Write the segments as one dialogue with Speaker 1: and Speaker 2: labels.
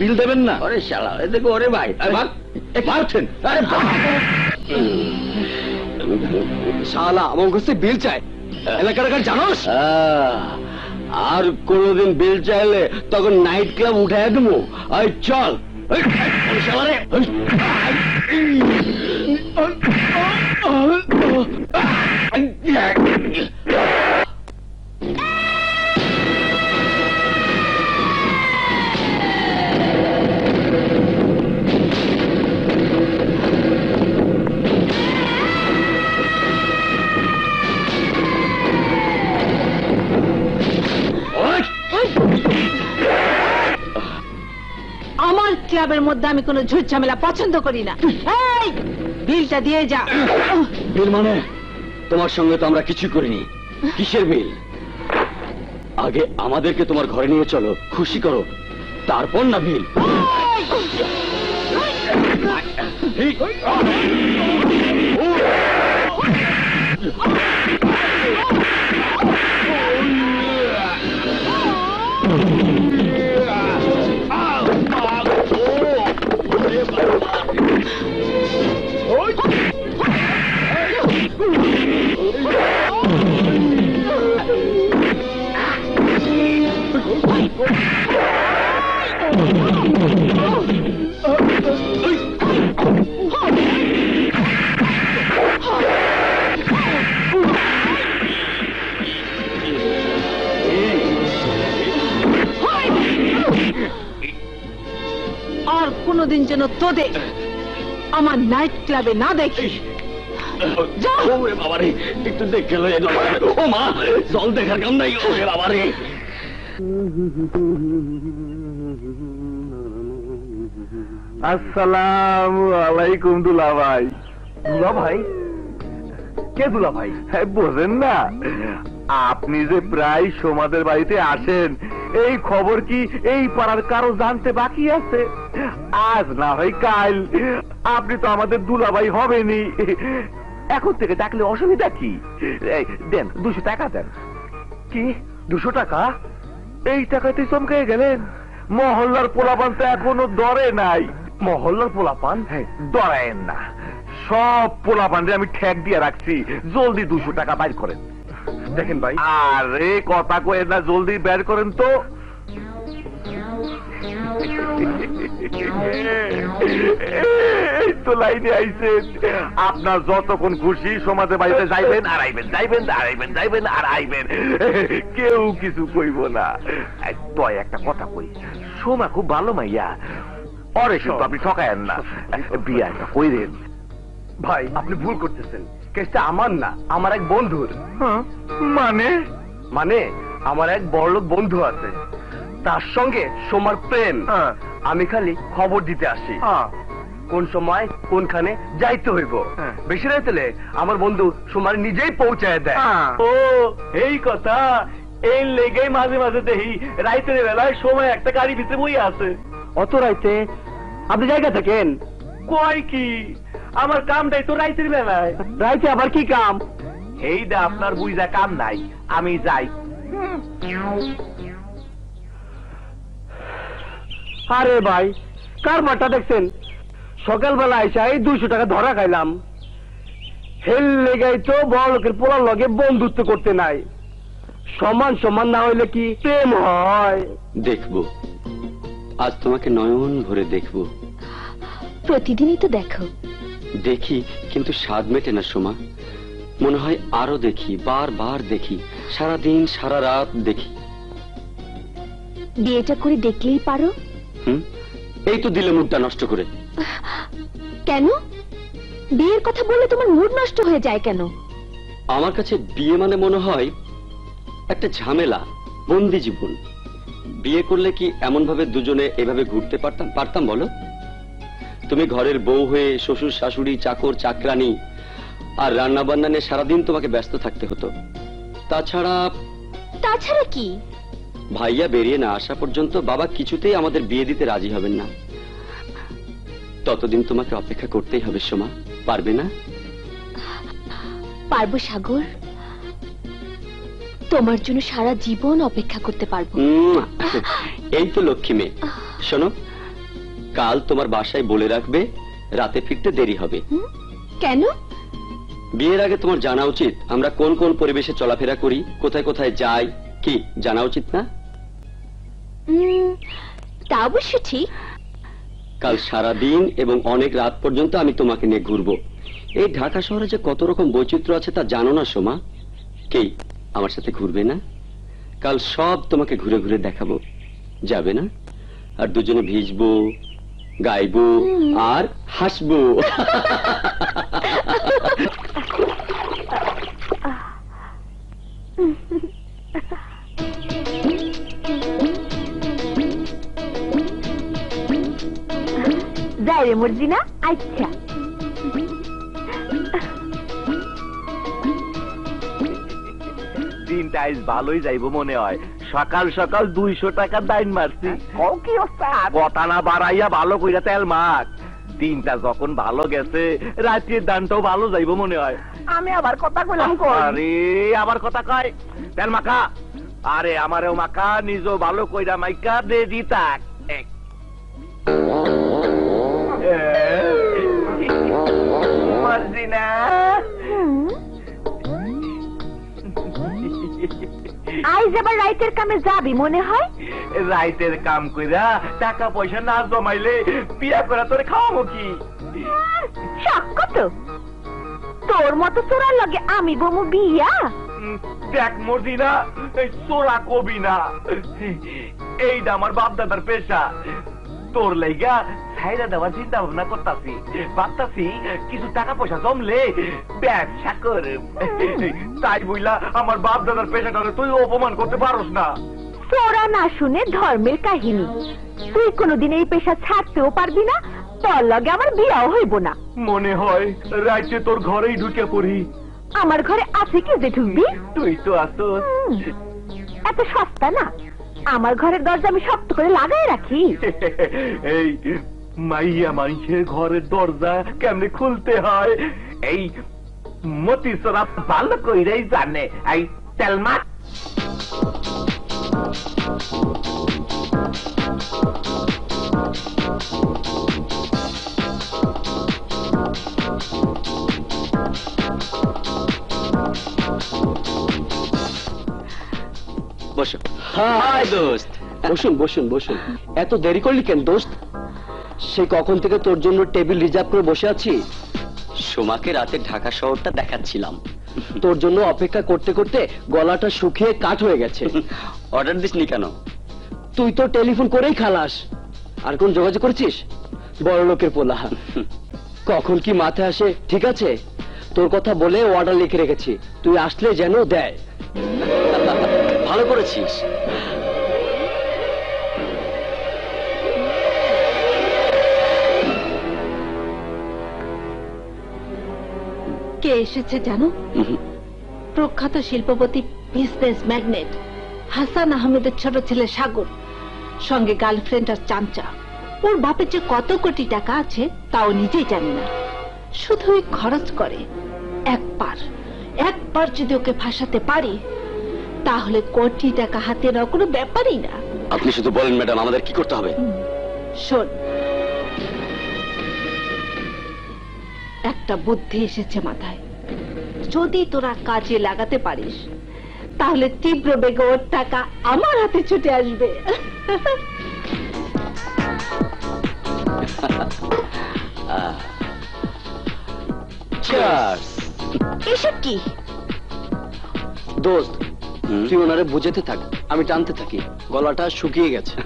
Speaker 1: বিল দেবেন না?
Speaker 2: আরে শালা দেখো, ওরে ভাই
Speaker 1: মারছেন?
Speaker 3: শালা আমার কাছে বিল চাই, এলাকার জানোস?
Speaker 2: আর কোনদিন বিল চাইলে তখন নাইট ক্লাব উঠাই দেবো। চল
Speaker 4: আমার ক্লাবের মধ্যে আমি কোনো ঝুট ঝামেলা পছন্দ করি না। এই বিলটা দিয়ে যা।
Speaker 2: বিল মানে? তোমার সঙ্গে তো আমরা কিছু করিনি। কিসের বিল? আগে আমাদেরকে তোমার ঘরে নিয়ে চলো, খুশি করো, তারপর না বিল।
Speaker 4: আর কোনদিন যেন তোদের আমার নাইট ক্লাবে না দেখি।
Speaker 2: বাবারে একটু দেখে ও মা, জল দেখার কাম নাই। ওরে বাবারে,
Speaker 1: আসসালামু আলাইকুম দুলা ভাই।
Speaker 3: দুলা ভাই? কে দুলা ভাই?
Speaker 1: বোঝেন না? আপনি যে প্রায় সোমাদের বাড়িতে আসেন, এই খবর কি এই পাড়ার কারো জানতে বাকি আছে? আজ না হয় কাল আপনি তো আমাদের দুলাভাই হবেনি। এখন থেকে ডাকলে অসুবিধা কি? দেন 200 টাকা দেন।
Speaker 3: কি 200 টাকা?
Speaker 1: এই টাকাতে চমকে গেলেন? মহল্লার পোলাপান তো এখনো ডরে নাই।
Speaker 3: মহল্লার পোলাপান?
Speaker 1: ডরায়েন না, সব পোলাপানরে আমি ঠেক দিয়ে রাখছি। জলদি 200 টাকা বাইর করেন।
Speaker 3: দেখেন ভাই।
Speaker 1: আরে কথা কয়েন না, জলদি বের করেন তো। এই তো লাইনে আইছেন। আপনার যতক্ষণ খুশি সমাজের বাড়িতে যাইবেন আর আইবেন, যাইবেন আর আইবেন, যাইবেন আর আইবেন, কেউ কিছু কইব না। তয় একটা কথা কই, সোমা খুব ভালো মাইয়া, অরে কিন্তু আপনি ঠকায়েন না। বিয়াটা কইরেন।
Speaker 3: ভাই আপনি ভুল করতেছেন, কেসটা আমার না, আমার এক বন্ধুর।
Speaker 1: মানে?
Speaker 3: মানে আমার এক বড়লোক বন্ধু আছে, তার সঙ্গে সোমার প্রেম। আমি খালি খবর দিতে আসি কোন সময় কোনখানে যাইতে হইব। বেশি রাইতেলে আমার বন্ধু সোমার নিজেই পৌঁছায় দেয়।
Speaker 1: ও এই কথা, এই লেগেই মাঝে মাঝে দেখি রাইতের বেলায় সময় একটা গাড়ি ভিতরে বই আছে।
Speaker 3: অত রাইতে আপনি জায়গা থাকেন?
Speaker 1: কয় কি, আমার কামটাই তো রাইতের বেলায়।
Speaker 3: রাইতে আবার কি কাম?
Speaker 1: এইটা আপনার বুঝা কাম নাই, আমি যাই।
Speaker 3: আরে ভাই, কারবারটা দেখছেন? সকালবেলা আইসা এই 200 টাকা ধরা খাইলাম। হেল লেগাই তো বড় লোকের পোলার লগে বন্ধুত্ব করতে নাই। সমান সমান না হইলে কি প্রেম হয়?
Speaker 2: দেখবো, আজ তোমাকে নয়ন ভরে দেখবো।
Speaker 5: প্রতিদিনই তো দেখো।
Speaker 2: দেখি, কিন্তু স্বাদ মেটে না সোমা। মনে হয় আরো দেখি, বারবার দেখি, সারাদিন সারা রাত দেখি।
Speaker 5: বিয়েটা করে দেখলেই পারো।
Speaker 2: এই তো দিলে মুডটা নষ্ট করে।
Speaker 5: কেন? বিয়ের কথা বললে তোমার মুড নষ্ট হয়ে যায় কেন?
Speaker 2: আমার কাছে বিয়ে মানে মনে হয় একটা ঝামেলা, বন্দি জীবন। বিয়ে করলে কি এমন ভাবে দুজনে এভাবে ঘুরতে পারতাম বলো? তুমি ঘরের বউ হয়ে শ্বশুর শাশুড়ি চাকর চাকরানি আর রান্না বান্না নিয়ে সারাদিন তোমাকে ব্যস্ত থাকতে হতো।
Speaker 5: তাছাড়া কি?
Speaker 2: ভাইয়া বেরিয়ে না আসা পর্যন্ত বাবা কিছুতেই আমাদের বিয়ে দিতে রাজি হবেন না। ততদিন তোমাকে অপেক্ষা করতেই হবে সোমা, পারবে না?
Speaker 5: পারবো সাগর, তোমার জন্য সারা জীবন অপেক্ষা করতে পারবো।
Speaker 2: এই তো লক্ষ্মী মেয়ে। শোনো, কাল তোমার বাসায় বলে রাখবে রাতে ফিরতে দেরি হবে।
Speaker 5: কেন?
Speaker 2: বিয়ের আগে তোমার জানা উচিত আমরা কোন কোন পরিবেশে চলাফেরা করি, কোথায় কোথায় যাই, কি জানা উচিত না?
Speaker 5: তা অবশ্য ঠিক।
Speaker 2: কাল সারা দিন এবং অনেক রাত পর্যন্ত আমি তোমাকে নিয়ে ঘুরবো। এই ঢাকা শহরে যে কত রকম বৈচিত্র্য আছে তা জানো না সোমা? কি আমার সাথে ঘুরবে না? কাল সব তোমাকে ঘুরে ঘুরে দেখাবো, যাবে না? আর দুজনে ভিজবো, গাইবো আর হাসবো।
Speaker 5: যাই রে মর্জিনা। আচ্ছা
Speaker 1: দিনটা আজ ভালোই যাইবো মনে হয়। সকাল সকাল 200 টাকা দাইন মারছি। কি কথা না বাড়াইয়া ভালো কইরা তেল মাখ। দিনটা যখন ভালো গেছে রাতের দানটাও ভালো যাইবো মনে হয়।
Speaker 4: আমি আবার কথা কইলাম
Speaker 1: আরে আবার কথা কয় তেল মাখা। আরে আমারেও মাখা, নিজেও ভালো কইরা মাইকা দে দি তাক। মর্জিনা
Speaker 5: আজ আবার রাইতের কামে যাবি মনে হয়?
Speaker 1: রাইতের কাম কইরা টাকা পয়সা না জমাইলে বিয়া করে তোরে খাওয়াবো কি?
Speaker 5: সাক্ষ্য তো তোর মতো চোরার লগে আমি বমু বিয়া?
Speaker 1: দেখ মর্জিনা, এই চোরা কবি না, এইটা আমার বাপ দাদার পেশা। তোর লাইগা ছাইরা দেওয়ার চিন্তা ভাবনা করতাছি, ভাবতাছি কিছু টাকা পয়সা জমলে ব্যবসা করে। তাই বইলা আমার বাপ দাদার পেশাটা তুই অপমান করতে পারস না।
Speaker 5: চোরা না শুনে ধর্মের কাহিনী। তুই কোনোদিন এই পেশা ছাড়তেও পারবি না, তোর লগে আমার বিয়াও হইব না।
Speaker 1: মনে হয় রাইতে তোর ঘরেই ঢুকে পড়ি।
Speaker 5: আমার ঘরে আছে কি যে ঢুকবি?
Speaker 1: তুই তো আসোস।
Speaker 5: এত সস্তা না, আমার ঘরের দরজা আমি শক্ত করে লাগাই রাখি।
Speaker 1: এই মাইয়া মানুষের ঘরের দরজা কেমনে খুলতে হয় এই মতি সোনা ভালো কইরাই জানে। এই তেলমা
Speaker 2: বসো। হাই দোস্ত। বসুন বসুন বসুন। এত দেরি করলি কেন দোস্ত? সে কখন থেকে তোর জন্য টেবিল রিজার্ভ করে বসে আছি। সোমাকে রাতে ঢাকা শহরটা দেখাচ্ছিলাম। তোর জন্য অপেক্ষা করতে করতে গলাটা শুকিয়ে কাঠ হয়ে গেছে। অর্ডার দিসনি কেন? তুই তো টেলিফোন করেই খালাস। আর কোন যোগাযোগ করছিস? বড় লোকের পোলা, কখন কি মাথায় আসে। ঠিক আছে, তোর কথা বলে অর্ডার লিখে রেখেছি, তুই আসলে যেন দেয়। ভালো করেছিস।
Speaker 4: কে এসেছে জানো? প্রখ্যাত শিল্পপতি, বিজনেস ম্যাগনেট হাসান আহমেদের ছোট ছেলে সাগর, সঙ্গে গার্লফ্রেন্ড আর চামচা। ওর বাপের যে কত কোটি টাকা আছে তাও নিজেই জানি না, শুধুই খরচ করে। একবার যদি ওকে ফাঁসাতে পারি তাহলে কোটি টাকা হাতে নেওয়া কোনো ব্যাপারই না।
Speaker 2: আপনি শুধু বলেন ম্যাডাম, আমাদের কি করতে হবে?
Speaker 4: শোন, একটা বুদ্ধি এসেছে মাথায়। যদি তোরা কাজে লাগাতে পারিস তাহলে তীব্র বেগে ওর টাকা আমার হাতে ছুটে আসবে।
Speaker 5: এসব কি
Speaker 2: দোস্ত? তুই ওনারে বুঝাতে থাক, আমি টানতে থাকি। গলাটা শুকিয়ে গেছে।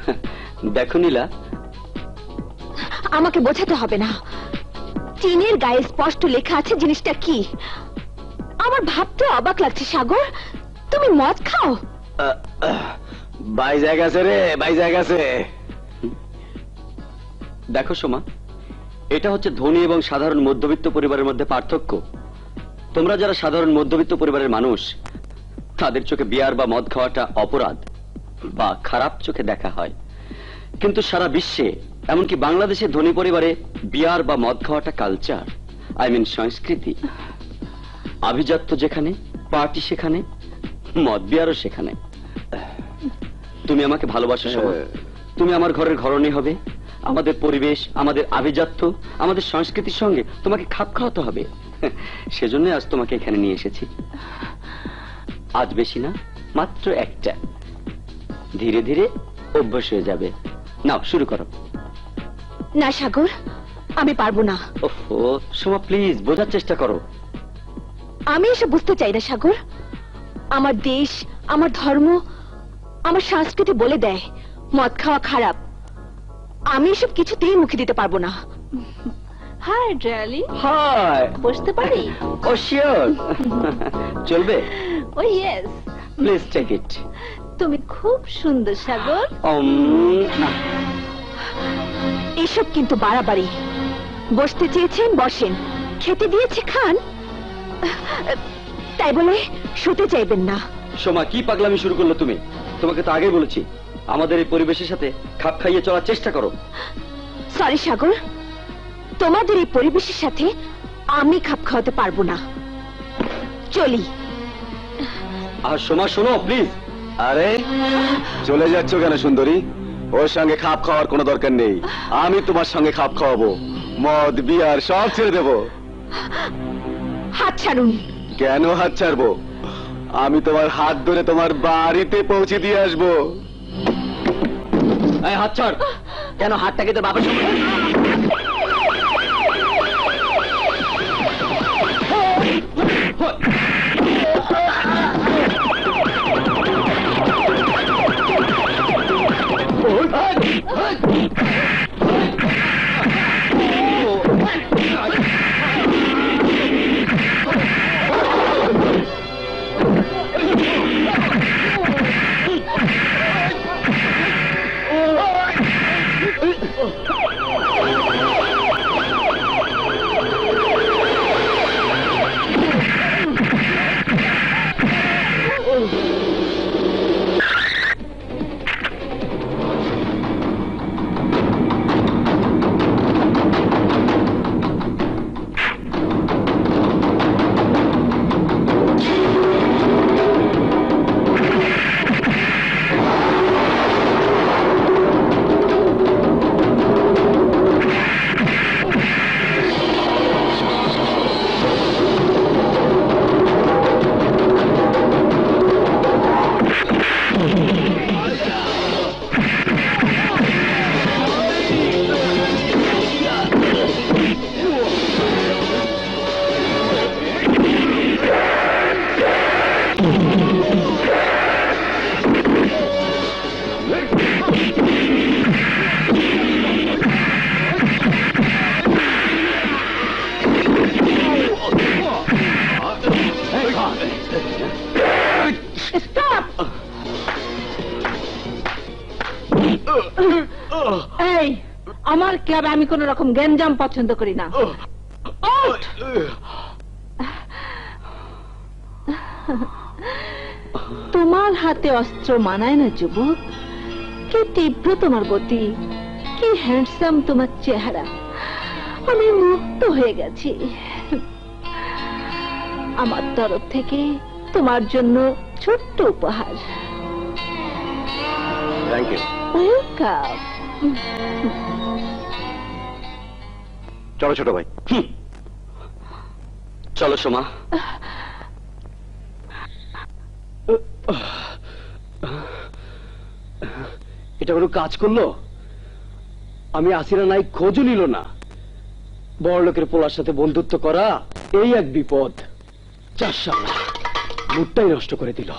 Speaker 2: দেখো নীলা,
Speaker 5: আমাকে বোঝাতে হবে না। টিনের গায়ে স্পষ্ট লেখা আছে জিনিসটা কি। আমার ভাবতে অবাক লাগছে সাগর, তুমি মদ খাও?
Speaker 2: বাইজা গেছে রে, বাইজা গেছে। দেখো সোমা, এটা হচ্ছে ধনী এবং সাধারণ মধ্যবিত্ত পরিবারের মধ্যে পার্থক্য। তোমরা যারা সাধারণ মধ্যবিত্ত পরিবারের মানুষ, তাদের চোখে বিয়ার বা মদ খাওয়াটা অপরাধ বা খারাপ চোখে দেখা হয়। কিন্তু সারা বিশ্বে, এমনকি বাংলাদেশের ধনী পরিবারে বিয়ার বা মদ খাওয়াটা কালচার, আই মিন সংস্কৃতি। আভিজাত্য যেখানে, পার্টি সেখানে, মদ বিয়ারও সেখানে। তুমি আমাকে ভালোবাসো সোমা, তুমি আমার ঘরের ঘরণী হবে, আমাদের পরিবেশ, আমাদের আভিজাত্য, আমাদের সংস্কৃতির সঙ্গে তোমাকে খাপ খাওয়াতে হবে। সেজন্য আজ তোমাকে এখানে নিয়ে এসেছি। আজ বেশি না, মাত্র একটা। ধীরে ধীরে অভ্যাস হয়ে যাবে। নাও শুরু করো।
Speaker 5: না সাগর, আমি পারবো না।
Speaker 2: ওহো সোমা, প্লিজ বোঝার চেষ্টা করো।
Speaker 5: আমি এসব বুঝতে চাই না সাগর। আমার দেশ, আমার ধর্ম, আমার সংস্কৃতি বলে দেয় মদ খাওয়া খারাপ। আমি এসব কিছুতেই মুখে দিতে পারবো না।
Speaker 4: Hi darling,
Speaker 2: hi.
Speaker 4: বসতে পারি?
Speaker 2: Oh sure. চলবে?
Speaker 4: Oh yes.
Speaker 2: Please take it.
Speaker 4: তুমি খুব সুন্দর সাগর।
Speaker 5: এসব কিন্তু বাড়াবাড়ি। বসতে চেয়েছেন বসেন, খেতে দিয়েছে খান, তাই বলে শুতে চাইবেন না।
Speaker 2: সোমা, কি পাগলামি শুরু করলো তুমি? তোমাকে তো আগেই বলেছি আমাদের এই পরিবেশের সাথে খাপ খাইয়ে চলার চেষ্টা করো।
Speaker 5: সরি সাগর, তোমাদের এই পরিবেশের সাথে আমি খাপ খাওয়াতে পারবো না। চলি।
Speaker 2: আর সোমা শোনো প্লিজ।
Speaker 3: আরে চলে যাচ্ছ কেন সুন্দরী? ওর সঙ্গে খাপ খাওয়ার কোনো দরকার নেই। আমি তোমার সঙ্গে খাপ খাওয়াবো। মদ বিয়ার সব ছেড়ে দেবো।
Speaker 5: হাত ছাড়ুন।
Speaker 3: কেন হাত ছাড়বো? আমি তোমার হাত ধরে তোমার বাড়িতে পৌঁছে দিয়ে আসবো।
Speaker 2: এই হাত ছাড়। কেন? হাতটাকে তো বাবার সঙ্গে।
Speaker 4: এই, আমার ক্লাবে আমি কোন রকম গ্যাঞ্জাম পছন্দ করি না। তোমার হাতে অস্ত্র মানায় না যুবক। কি তীব্র তোমার গতি, কি হ্যান্ডসাম তোমার চেহারা। আমি মুগ্ধ হয়ে গেছি। আমার তরফ থেকে তোমার জন্য ছোট্ট উপহার।
Speaker 3: Thank you.
Speaker 4: ওয়েলকাম।
Speaker 3: চলো ছোট ভাই।
Speaker 2: চলো সোমা।
Speaker 3: এটা কোনো কাজ করলো? আমি আসিরা নাই খোঁজও নিল না। বড় লোকের পোলার সাথে বন্ধুত্ব করা এই এক বিপদ। চার সাল মুডটাই নষ্ট করে দিল।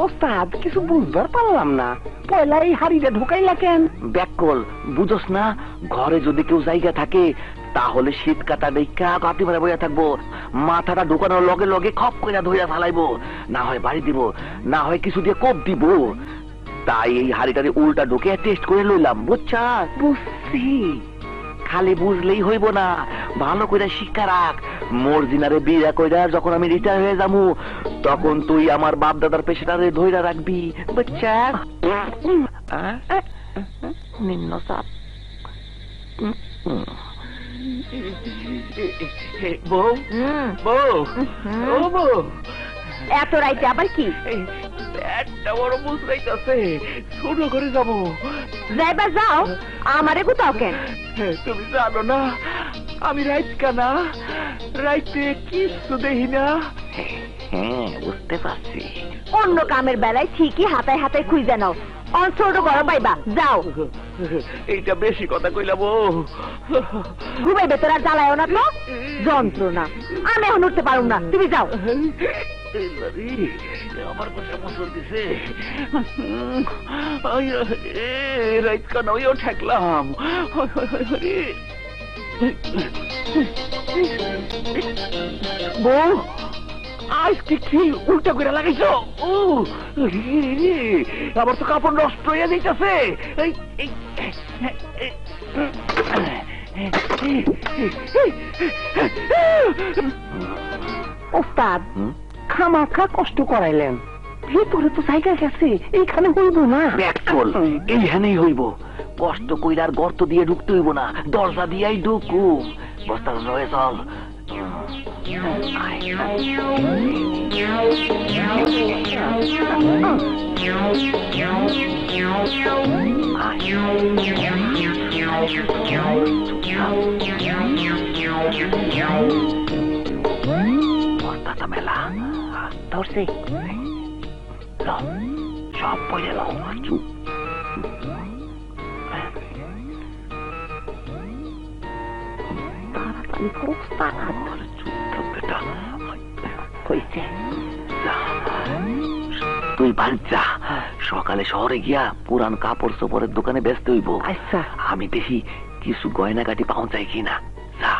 Speaker 3: ওস্তাদ কিছু বুঝবার পারলাম না, পয়লা এই হাড়িটা ঢোকাইলা কেন?
Speaker 1: ব্যাকল বুঝোস না, ঘরে যদি কেউ জায়গা থাকে তাহলে শীত কাটা দেখা কাটি মারা বইয়া থাকবো, মাথাটা ঢোকানোর লগে লগে খপ করে ধইরা ফালাইবো, না হয় বাড়ি দিব, না হয় কিছু দিয়ে কোপ দিব। তাই এই হাড়িটারে উল্টা ঢুকে টেস্ট করে লইলাম, বুঝছা?
Speaker 3: বুঝছি।
Speaker 1: খালি বুঝলেই হইব না, ভালো করে শিক্ষা রাখ। মর্জিনারে বিয়া কইরা যখন আমি রিটায়ার হয়ে যাবো তখন তুই আমার বাপ দাদার পেশাটারে ধইরা রাখবি, বুঝছা? নিম্ন চাপ। বউ বউ ও বউ,
Speaker 5: এত রাইতে আবার কি?
Speaker 1: একটা বড় মুসরাইতেছে, ছোট করে যাবো।
Speaker 5: যাইবার যাও, আমারে কোথাও কেন?
Speaker 1: তুমি জানো না আমি রাইত কানা, রাইতে কিছু দেখি না। হ্যাঁ বুঝতে পারছি।
Speaker 5: অন্য কামের বেলায় ঠিকই হাতায় হাতায় খুঁজে নাও, ছোট গরম পাইবা, যাও।
Speaker 1: এইটা বেশি কথা কইলা বউ।
Speaker 5: ঘুমাইবে তোরা, জ্বালায়ও না তো, যন্ত্রণা। আমি এখন উঠতে পারুম না, তুমি যাও।
Speaker 1: আমার পাশে মুসল দিছে, রাইত কানা ওইও ঠেকলাম। বউ আজকে কি উল্টা করে লাগাইছ? আবার তো কাপড় নষ্ট হয়ে যাইতেছে।
Speaker 3: ওস্তাদ খামাখা কষ্ট করাইলেন, ভিতরে তো জায়গা গেছে, এইখানে হইব না।
Speaker 1: ব্যাকল এইখানেই হইব, কষ্ট কইরার গর্ত দিয়ে ঢুকতে হইব না, দরজা দিয়াই ঢুকু। বস্তা রয়ে চল। বস্তাটা মেলা ধরছি, সব পড়ে যাও। চুপ তুই বাড়ি যা, সকালে শহরে গিয়া পুরান কাপড় চোপড়ের দোকানে ব্যস্ত হইব।
Speaker 3: আচ্ছা।
Speaker 1: আমি দেখি কিছু গয়নাগাটি পাওয়া যায় কিনা। যা।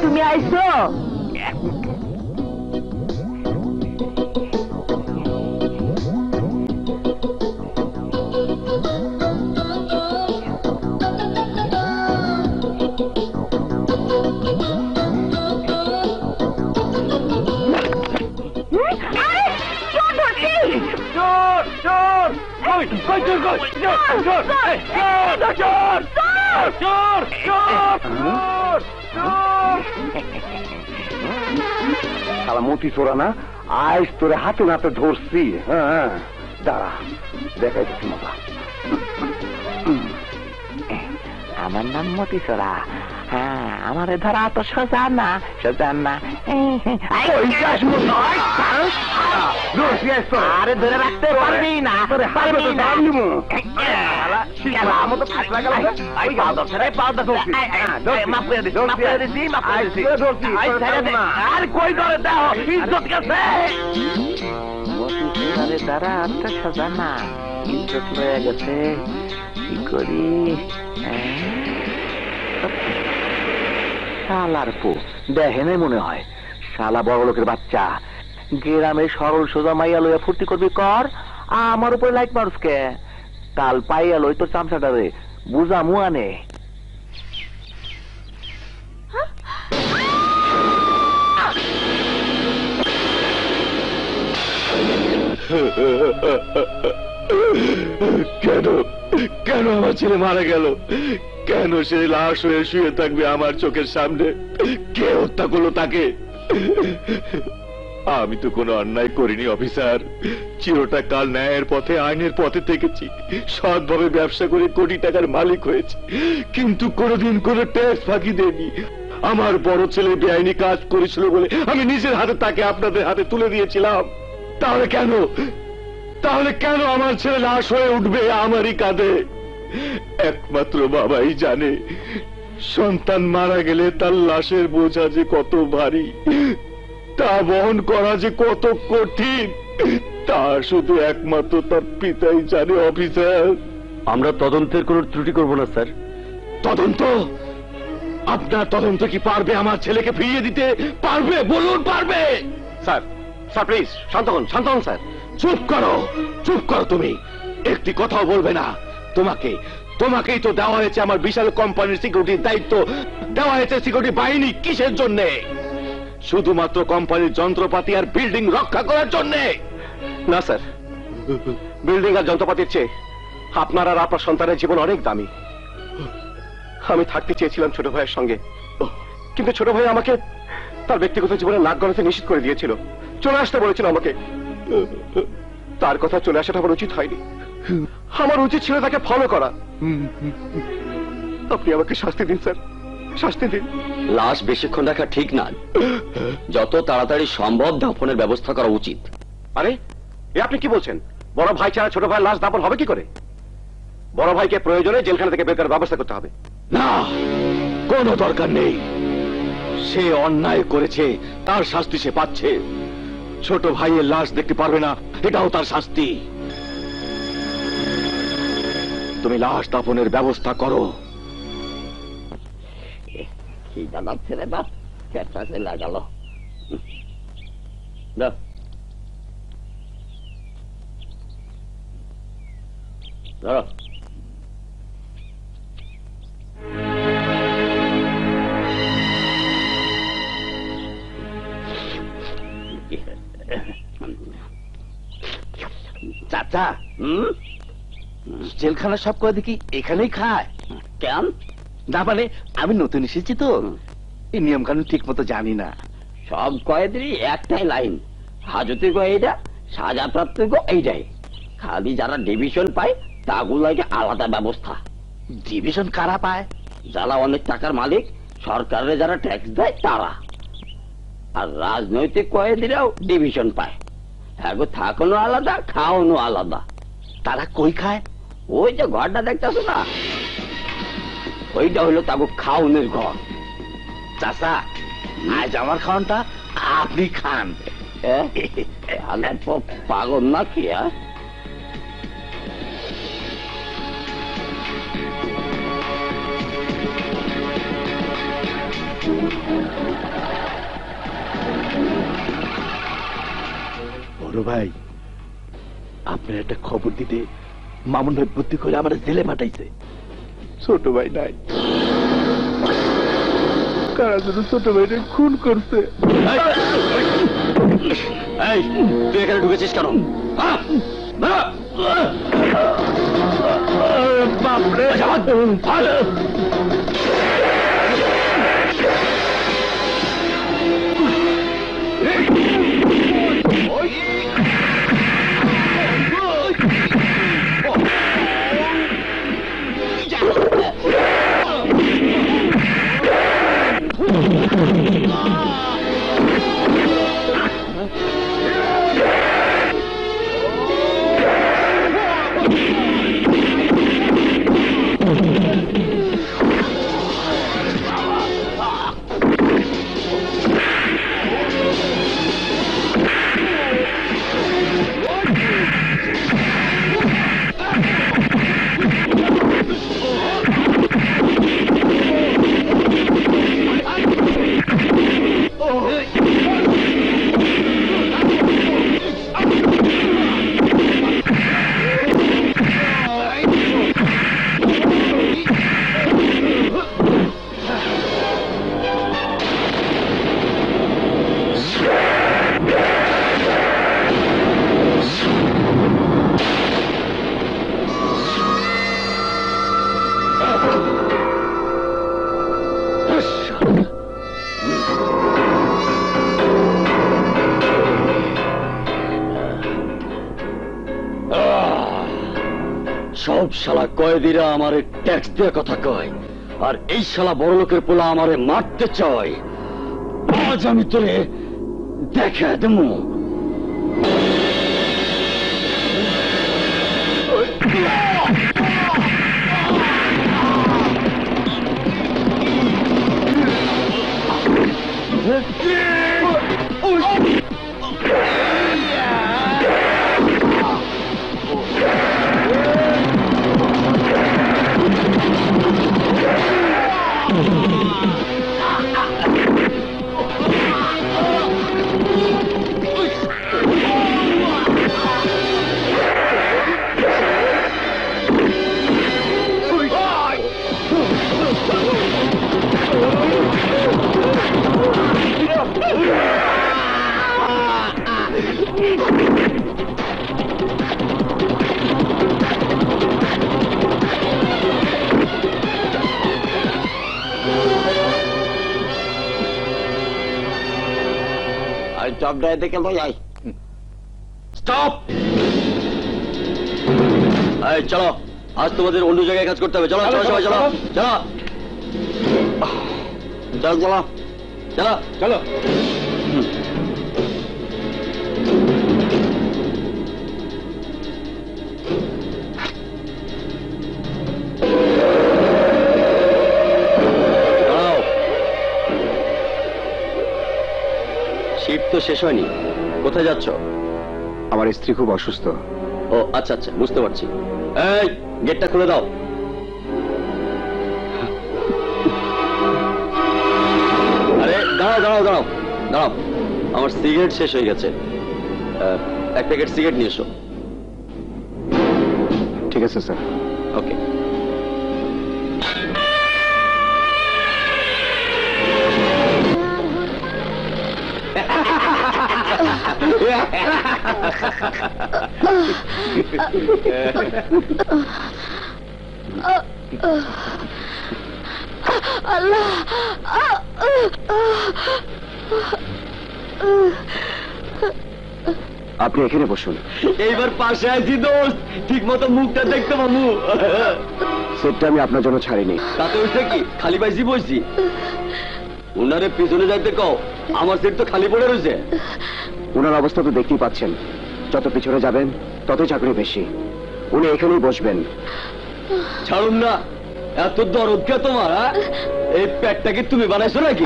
Speaker 5: তুমি আইছো?
Speaker 3: মতি চোরা না, আইস তোরে হাতে নাতে ধরছি। হ্যাঁ দাঁড়া, দেখাইতেছি মজা।
Speaker 1: আমার নাম মতি চোরা। হ্যাঁ আমার ধরা তো সোজা না, সোজা না। আরে ধরে রাখতে পারবি না, পারবি না। আর কই ধরে দেও ইজ্জত গেছে। দ্বারা আটটা সোজা না, ইজ্জত লয়ে গেছে। কি করি? শালার পো দেখে নাই মনে হয়, শালা বড় লোকের বাচ্চা। গ্রামে সরল সোজা মাইয়া লইয়া ফুর্তি করবি কর, আমার উপরে লাইট মারুস কে? কাল পাইয়া লই তোর চামচাটারে, বুঝা মুয়ানে।
Speaker 6: কেন কেন আমার ছেলে মারা গেল? কেন সে লাশ হয়ে শুয়ে থাকবে আমার চোখের সামনে? কে হত্যা করলো তাকে? আমি তো কোনো অন্যায় করিনি অফিসার, চিরটা কাল ন্যায়ের পথে আইনের পথে থেকেছি, সৎভাবে ব্যবসা করে কোটি টাকার মালিক হয়েছে, কিন্তু কোনোদিন কোনো ট্যাক্স ফাঁকি দেয়নি। আমার বড় ছেলে বেআইনি কাজ করেছিল বলে আমি নিজের হাতে তাকে আপনাদের হাতে তুলে দিয়েছিলাম। তাহলে কেন আমার ছেলে লাশ হয়ে উঠবে আমারই কাঁধে? একমাত্র বাবাই জানে সন্তান মারা গেলে তার লাশের বোঝা যে কত ভারী। তা বহন করা যে কত কঠিন তা শুধু একমাত্র তার পিতাই জানে অফিসার।
Speaker 2: আমরা তদন্তের কোনো ত্রুটি করব না স্যার।
Speaker 6: তদন্ত? আপনার তদন্ত কি পারবে আমার ছেলেকে ফিরিয়ে দিতে? পারবে? বলুন পারবে?
Speaker 3: স্যার, স্যার প্লিজ শান্ত হন স্যার।
Speaker 6: চুপ করো, চুপ করো, তুমি একটি কথাও বলবে না। তোমাকেই তো দেওয়া হয়েছে আমার বিশাল কোম্পানির সিকিউরিটির দায়িত্ব, দেওয়া হয়েছে সিকিউরিটি বাহিনী কিসের জন্য? শুধুমাত্র কোম্পানির যন্ত্রপাতি আর বিল্ডিং রক্ষা করার জন্য।
Speaker 3: না স্যার, বিল্ডিং আর যন্ত্রপাতির চেয়ে আপনার আর আপনার সন্তানের জীবন অনেক দামি। আমি থাকতে চেয়েছিলাম ছোট ভাইয়ের সঙ্গে, কিন্তু ছোট ভাই আমাকে তার ব্যক্তিগত জীবনে নাক গলাতে নিষেধ করে দিয়েছিল, চলে আসতে বলেছিল আমাকে। তার কথা চলে আসাটা আমার উচিত হয়নি, আমার উচিত ছিল তাকে ফলো করা। আপনি আমাকে শাস্তি দিন স্যার, শাস্তি দিন।
Speaker 2: লাশ বেশিক্ষণ রাখা ঠিক না, যত তাড়াতাড়ি সম্ভব দাফনের ব্যবস্থা করা উচিত।
Speaker 3: আরে এ আপনি কি বলছেন? বড় ভাই ছাড়া ছোট ভাইয়ের লাশ দাফন হবে কি করে? বড় ভাইকে প্রয়োজনে জেলখানা থেকে বের করার ব্যবস্থা করতে হবে।
Speaker 6: না, কোনো দরকার নেই। সে অন্যায় করেছে, তার শাস্তি সে পাচ্ছে। ছোট ভাইয়ের লাশ দেখতে পারবে না, এটাও তার শাস্তি। তুমি লাশ দাফনের ব্যবস্থা করো।
Speaker 2: ছেলে বাপ ক্যাটাতে লাগালো। ধরো।
Speaker 1: চাচা, জেলখানা সব করে দেখি এখানেই খায়।
Speaker 2: কেন?
Speaker 1: না মানে আমি নতুন এসেছি তো, এই নিয়ম কানুন ঠিক মতো জানি না।
Speaker 2: সব কয়েদেরই একটাই লাইন, হাজতে গো এইটা, সাজাপ্রাপ্ত গো এইটাই। খালি যারা ডিভিশন পায় তাগুলোকে আলাদা ব্যবস্থা।
Speaker 1: ডিভিশন কারা পায়?
Speaker 2: যারা অনেক টাকার মালিক, সরকারের যারা ট্যাক্স দেয় তারা। আর রাজনৈতিক কয়েদিরাও ডিভিশন পায়। এখন থাকানো আলাদা, খাওয়ানো আলাদা।
Speaker 1: তারা কই খায়?
Speaker 2: ওই যে ঘরটা দেখতেছো না, ওইটা হইলো তাকে খাওয়ানোর ঘর।
Speaker 1: চাচা, আজ আমার খাওয়ানটা আপনি খান।
Speaker 2: পাগল না কি?
Speaker 1: বড় ভাই, আপনার একটা খবর দিতে মামুন ভাই বুদ্ধি করে আমার জেলে পাঠাইছে। ছোট ভাই নাই, কারা যেন ছোট ভাইটা খুন করছে।
Speaker 2: তুই এখানে ঢুকেছিস কেন?
Speaker 1: বাপরে!
Speaker 2: সব শালা কয়েদিরা আমারে ট্যাক্স দিয়ে কথা কয়, আর এই শালা বড় লোকের পোলা আমারে মারতে চায়। আজ আমি তোরে দেখা দেবো। Stop there, they can boy. Stop! Hey, চলো আজ তোমাদের অন্য জায়গায় কাজ করতে হবে চলো চলো সবাই চলো চলো চলো চলো চলো চলো শিফট তো শেষ হয়নি কোথায় যাচ্ছ
Speaker 3: আমার স্ত্রী খুব অসুস্থ
Speaker 2: ও আচ্ছা আচ্ছা বুঝতে পারছি এই গেটটা খুলে দাও আরে দাঁড়াও দাঁড়াও দাঁড়াও দাঁড়াও আমার সিগারেট শেষ হয়ে গেছে এক প্যাকেট সিগারেট নিয়ে এসো
Speaker 3: ঠিক আছে স্যার
Speaker 2: ওকে
Speaker 5: আল্লাহ
Speaker 3: আপনি এখানে বসুন
Speaker 2: এইবার পাশে আছি দোস্ত ঠিক মতো মুখটা দেখতে মামু
Speaker 3: সেটটা আমি আপনার জন্য ছাড়িনি
Speaker 2: তাতে হয়েছে কি খালি পাইছি বইছি উনারে পিছনে যাইতে কও আমার সিট তো খালি পড়ে রয়েছে
Speaker 3: ওনার অবস্থা তো দেখতেই পাচ্ছেন যত পিছনে যাবেন ততই চাকরি বেশি উনি এখানেই বসবেন
Speaker 2: ছাড়ুন না এত দরদ কে তোমার এই প্যাকটাকে তুমি বানাইছো নাকি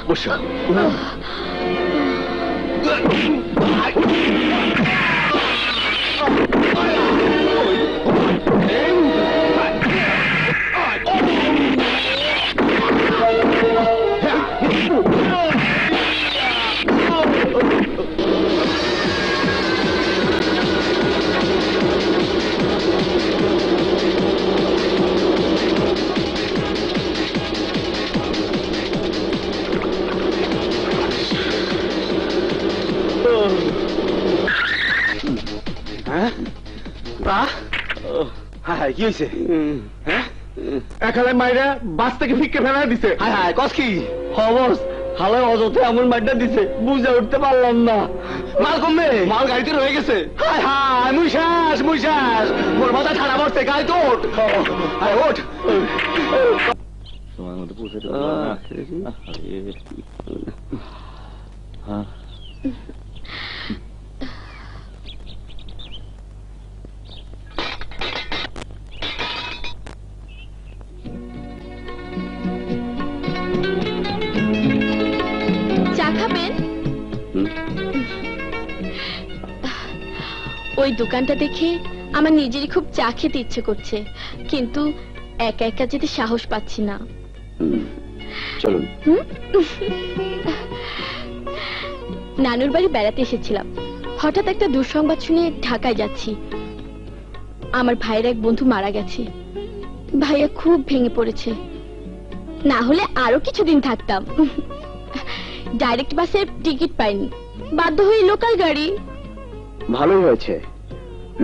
Speaker 2: বসো
Speaker 3: কি হয়েছে এখানে মাইরা বাস থেকে ফিকে ফেলা দিছে
Speaker 2: হায় হায় কস কি খবর হালায় অযথা এমন মাইটা দিছে বুঝে উঠতে পারলাম না
Speaker 3: মাল কমবে মাল গাড়িতে রয়ে গেছে হায় হায় মুইশাস মুইশাস মোর মাথা ঠাড়া পড়ছে গাড়ি তো ওঠ আরে ওঠ
Speaker 2: সময় মতো পৌঁছে
Speaker 5: চা খাবেন ওই দোকানটা দেখে আমার নিজেরই খুব চা খেতে ইচ্ছে করছে কিন্তু একা একা যেতে সাহস পাচ্ছি না
Speaker 2: চলুন
Speaker 5: নানুর বাড়ি বেড়াতে এসেছিলাম হঠাৎ একটা দুঃসংবাদ শুনে ঢাকায় যাচ্ছি আমার ভাইয়ের এক বন্ধু মারা গেছে ভাইয়া খুব ভেঙে পড়েছে না হলে আরো কিছুদিন থাকতাম ডাইরেক্ট বাসের টিকিট পাইনি বাধ্য হয়ে লোকাল গাড়ি
Speaker 3: ভালোই হয়েছে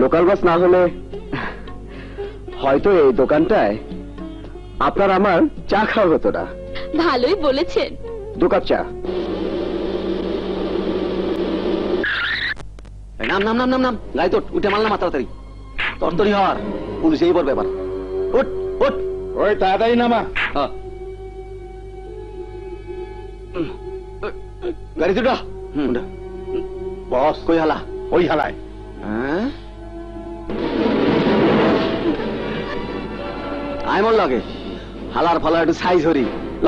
Speaker 3: লোকাল বাস না হলে হয়তো এই দোকানটায় আপনার আমার চা খাওয়া হতো না
Speaker 5: ভালোই বলেছেন
Speaker 3: 2 কাপ চা
Speaker 2: নাম নাম নাম নাম নাম গাই তো উঠে মারলাম তাড়াতাড়ি তরতরি হওয়ার পুলিশ এই বড় ব্যাপার উঠ উঠ
Speaker 3: ওই তাড়াতাড়ি নামা
Speaker 2: গাড়ি দুটা
Speaker 3: বস
Speaker 2: কই হালা
Speaker 3: ওই হালায়
Speaker 2: হ্যাঁ কেমন লাগে হালার ফালার একটু সাইজ হরি ল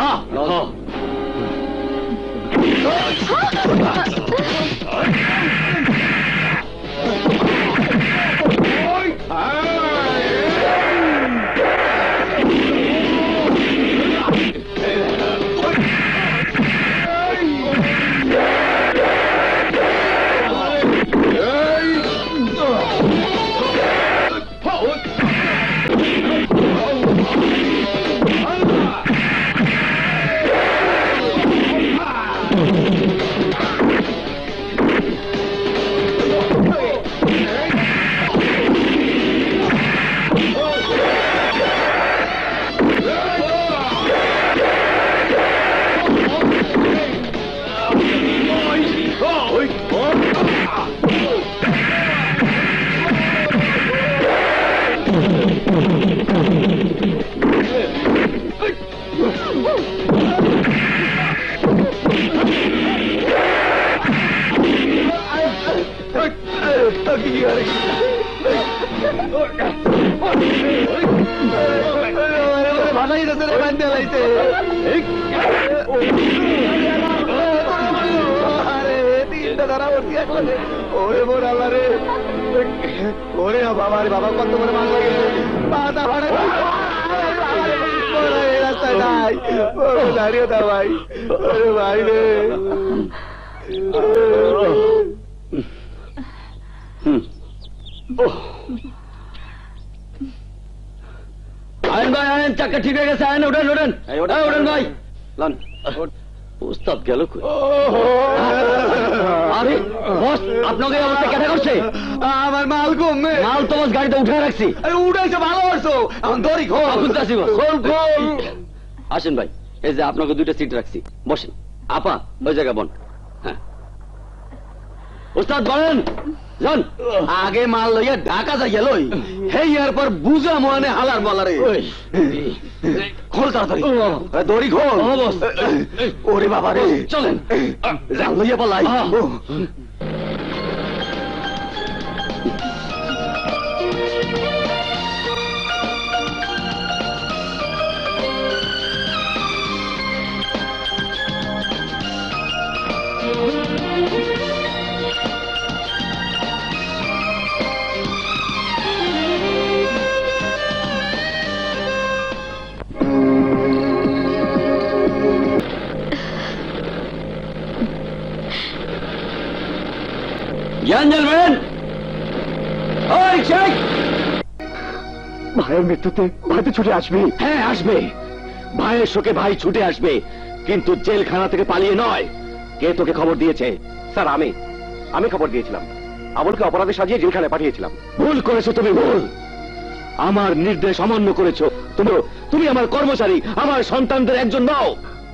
Speaker 2: বাবা কত করে মাল লাগে পাতা ভাড়া রাস্তায় নাই দাঁড়িয়ে দা ভাই ভাই রে আইন ভাই আইন চাকা ঠিক হয়ে গেছে আইন ওঠেন ওঠেন ওঠেন ভাই লন উস্তাদ গেল আরে বস আপনাকে অবস্থা কেটে করছে আমার মাল কমে মাল তো বস গাড়িতে উঠে রাখছি উঠাইছে ভালো করছো এখন দড়ি খোল খুলতেছি খোল খোল আসেন ভাই এই যে আপনাকে দুইটা সিট রাখছি বসেন আপা ওই জায়গা বন হ্যাঁ উস্তাদ বলেন যান আগে মাল লইয়া ঢাকা যাইয়া লই হেই এরপর বুঝা মনে হালার বলারে খোল তাড়াতাড়ি দড়ি খোল ওরে বাবা রে চলেন যান লইয়া পালাই ভাইয়ের মৃত্যুতে ভাই তো ছুটে আসবে হ্যাঁ আসবে ভাইয়ের শোকে ভাই ছুটে আসবে কিন্তু জেলখানা থেকে পালিয়ে নয় কে তোকে খবর দিয়েছে স্যার আমি খবর দিয়েছিলাম আবুলকে অপরাধে সাজিয়ে জেলখানায় পাঠিয়েছিলাম ভুল করেছো তুমি ভুল আমার নির্দেশ অমান্য করেছো তুমি আমার কর্মচারী আমার সন্তানদের একজন নও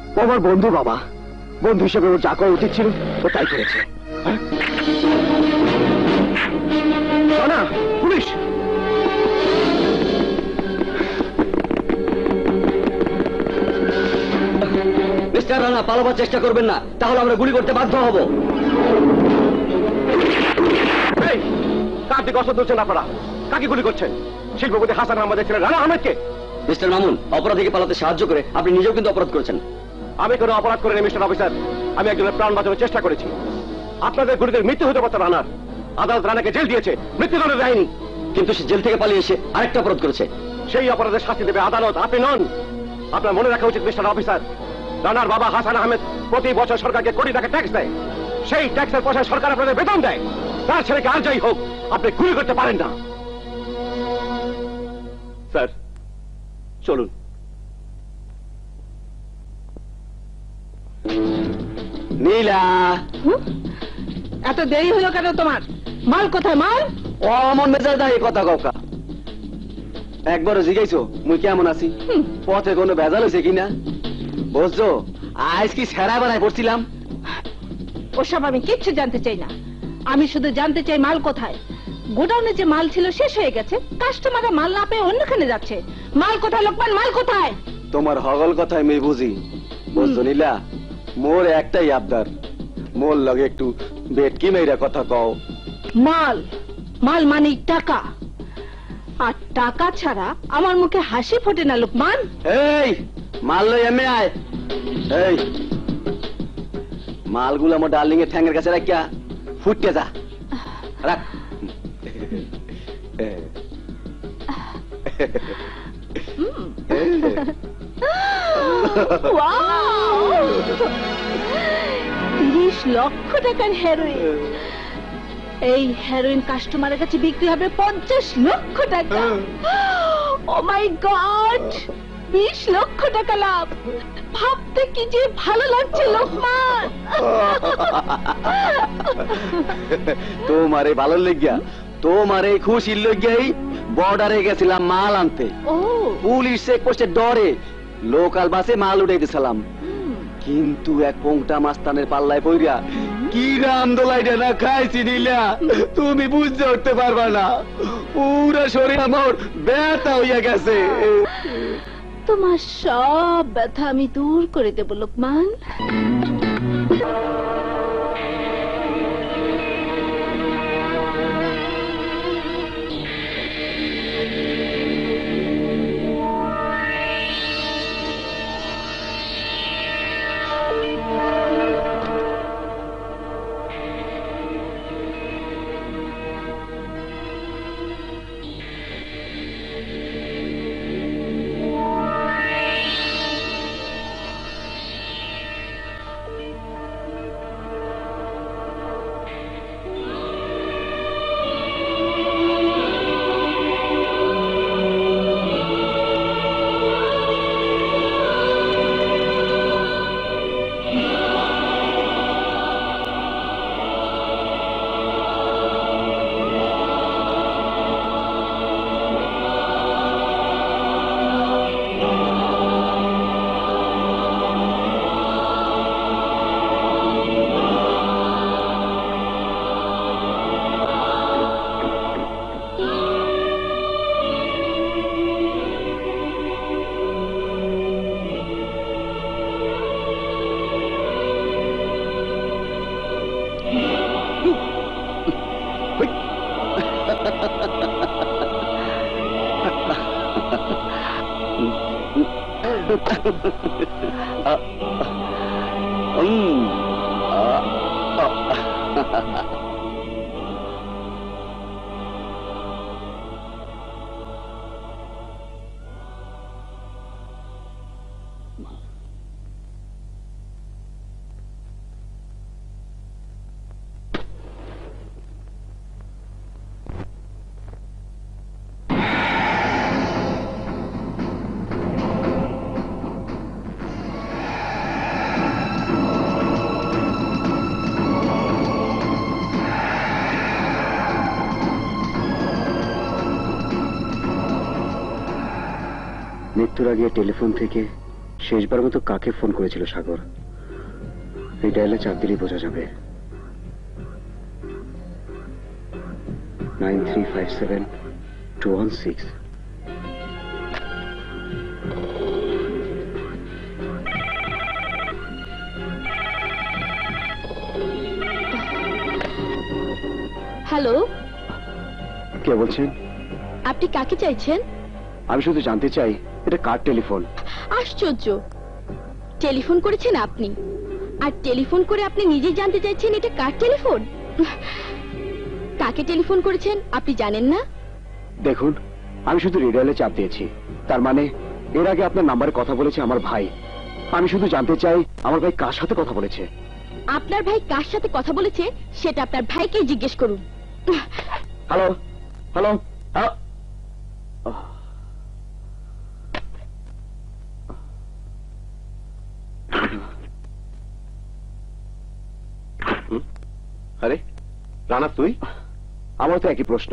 Speaker 2: ও আমার বন্ধু বাবা বন্ধু হিসেবে ওর যা করা উচিত ছিল ও তাই করেছে না পুলিশ মিস্টার রানা পালাবার চেষ্টা করবেন না তাহলে আমরা গুলি করতে বাধ্য হব কার দিকে অস্ত্র ধরছেন আপনারা কাকে গুলি করছেন শিল্পপতি হাসান আহমেদের ছেলে রানা আহমেদকে মিস্টার মামুন অপরাধীকে পালাতে সাহায্য করে আপনি নিজেও কিন্তু অপরাধ করেছেন আমি কোনো অপরাধ করিনি মিস্টার অফিসার আমি একজনের প্রাণ বাঁচানোর চেষ্টা করেছি আপনাদের গুলিতে মৃত্যু হতে পারত রানার আদালত রানাকে জেল দিয়েছে মৃত্যুদণ্ড দেয়নি কিন্তু সে জেল থেকে পালিয়ে এসে আরেকটা অপরাধ করেছে সেই অপরাধের শাস্তি দেবে আদালত আপনি নন আপনার মনে রাখা উচিত মিস্টার অফিসার রানার বাবা হাসান আহমেদ প্রতি বছর সরকারকে কোটি টাকা ট্যাক্স দেয় সেই ট্যাক্সের পয়সায় সরকার আপনাদের বেতন দেয় তার ছেলেকে আর যাই হোক আপনি গুলি করতে পারেন না স্যার চলুন নীলা
Speaker 4: এত দেরি হলো কেন তোমার মাল কোথায় মাল
Speaker 2: অমন মেজাজ দেয় কথা কাউকা একবারও জিজ্ঞাইছো মুই কেমন আছি পথে কোনো ভেজাল হয়েছে কিনা বুঝছো আজ কি ছেড়া বানায় পড়ছিলাম
Speaker 4: ওসব আমি কিচ্ছু জানতে চাই না আমি শুধু জানতে চাই মাল কোথায় গোডাউনে যে মাল ছিল শেষ হয়ে গেছে কাস্টমাররা মাল না পেয়ে অন্যখানে যাচ্ছে মাল কোথায় লোকমান মাল কোথায়
Speaker 2: তোমার হগল কথায় আমি বুঝি বুঝছো নীলা মোর একটাই আবদার মোর লগে একটু বেটকি মেয়েরা কথা কও
Speaker 4: মাল মাল মানে টাকা আর টাকা ছাড়া আমার মুখে হাসি ফোটে না লোকমান।
Speaker 2: এই মাল লই এমে আয়। এই মালগুলো আমার ডার্লিং এর ঠ্যাঙ্গের কাছে রাখিয়া ফুটতে যা, রাখ।
Speaker 4: ওয়াও! 30 লক্ষ টাকার হেরোইন। এই হেরোইন কাস্টমারের কাছে বিক্রি হবে 50 লক্ষ টাকা। ও মাই গড, 20 লক্ষ টাকা লাভ। ভাবতে কি যে ভালো লাগছে লোকমান।
Speaker 2: তোমারে ভালো লেগিয়া, তোমারে খুশি লেগিয়াই বর্ডারে গেছিলাম মাল আনতে।
Speaker 4: ও
Speaker 2: পুলিশ চেকপোস্টে ডরে লোকাল বাসে মাল উঠাই দিছিলাম, কিন্তু এক পোংটা মাস্তানের পাল্লায় পইরা কি রাম দোলাইটা না খাইছি নিলা, তুমি বুঝতে উঠতে পারবা না। পুরা শরীর আমার ব্যথা হইয়া গেছে।
Speaker 4: তোমার সব ব্যথা আমি দূর করে দেব লোকমান।
Speaker 2: মৃত্যুর আগে টেলিফোন থেকে শেষবার মতো কাকে ফোন করেছিল সাগর? এই ডায়ালে চাপ দিলেই বোঝা যাবে। 9357-216।
Speaker 5: হ্যালো,
Speaker 2: কে বলছেন?
Speaker 5: আপনি কাকে চাইছেন?
Speaker 2: আমি শুধু জানতে চাই এটা কার টেলিফোন।
Speaker 5: আশ্চর্য, টেলিফোন করেছেন আপনি, আর টেলিফোন করে আপনি নিজে জানতে চাইছেন এটা কার টেলিফোন? কাকে টেলিফোন করেছেন আপনি জানেন না?
Speaker 2: দেখুন, আমি শুধু রেডিওলে চাপ দিয়েছি, তার মানে এর আগে আপনার নাম্বারে কথা বলেছে আমার ভাই। আমি শুধু জানতে চাই আমার ভাই কার সাথে কথা বলেছে।
Speaker 5: আপনার ভাই কার সাথে কথা বলেছে সেটা আপনার ভাইকে জিজ্ঞেস করুন।
Speaker 2: হ্যালো হ্যালো,
Speaker 3: আরে রানা, তুই?
Speaker 2: আমার তো একই প্রশ্ন।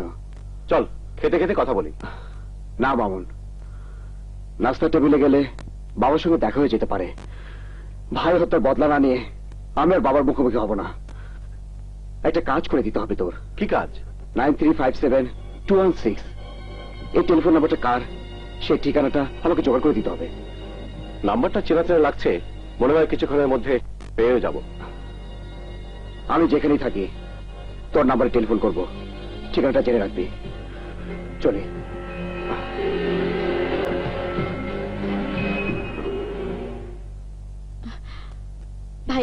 Speaker 3: চল খেতে খেতে কথা বলি।
Speaker 2: না মামুন, নাস্তার টেবিলে গেলে বাবার সঙ্গে দেখা হয়ে যেতে পারে। ভাই হত্যার বদলা না নিয়ে আমি আর বাবার মুখোমুখি হব না। একটা কাজ করে দিতে হবে তোর।
Speaker 3: কি কাজ?
Speaker 2: 9357-216 এই টেলিফোন নাম্বারটা কার, সেই ঠিকানাটা আমাকে জোগাড় করে দিতে হবে।
Speaker 3: নাম্বারটা চেনা চেনা লাগছে, মনে হয় কিছুক্ষণের মধ্যে পেয়ে যাব।
Speaker 2: আমি যেখানেই থাকি তোর নাম্বারে টেলিফোন করব, ঠিকানাটা জেনে রাখবি। চলে।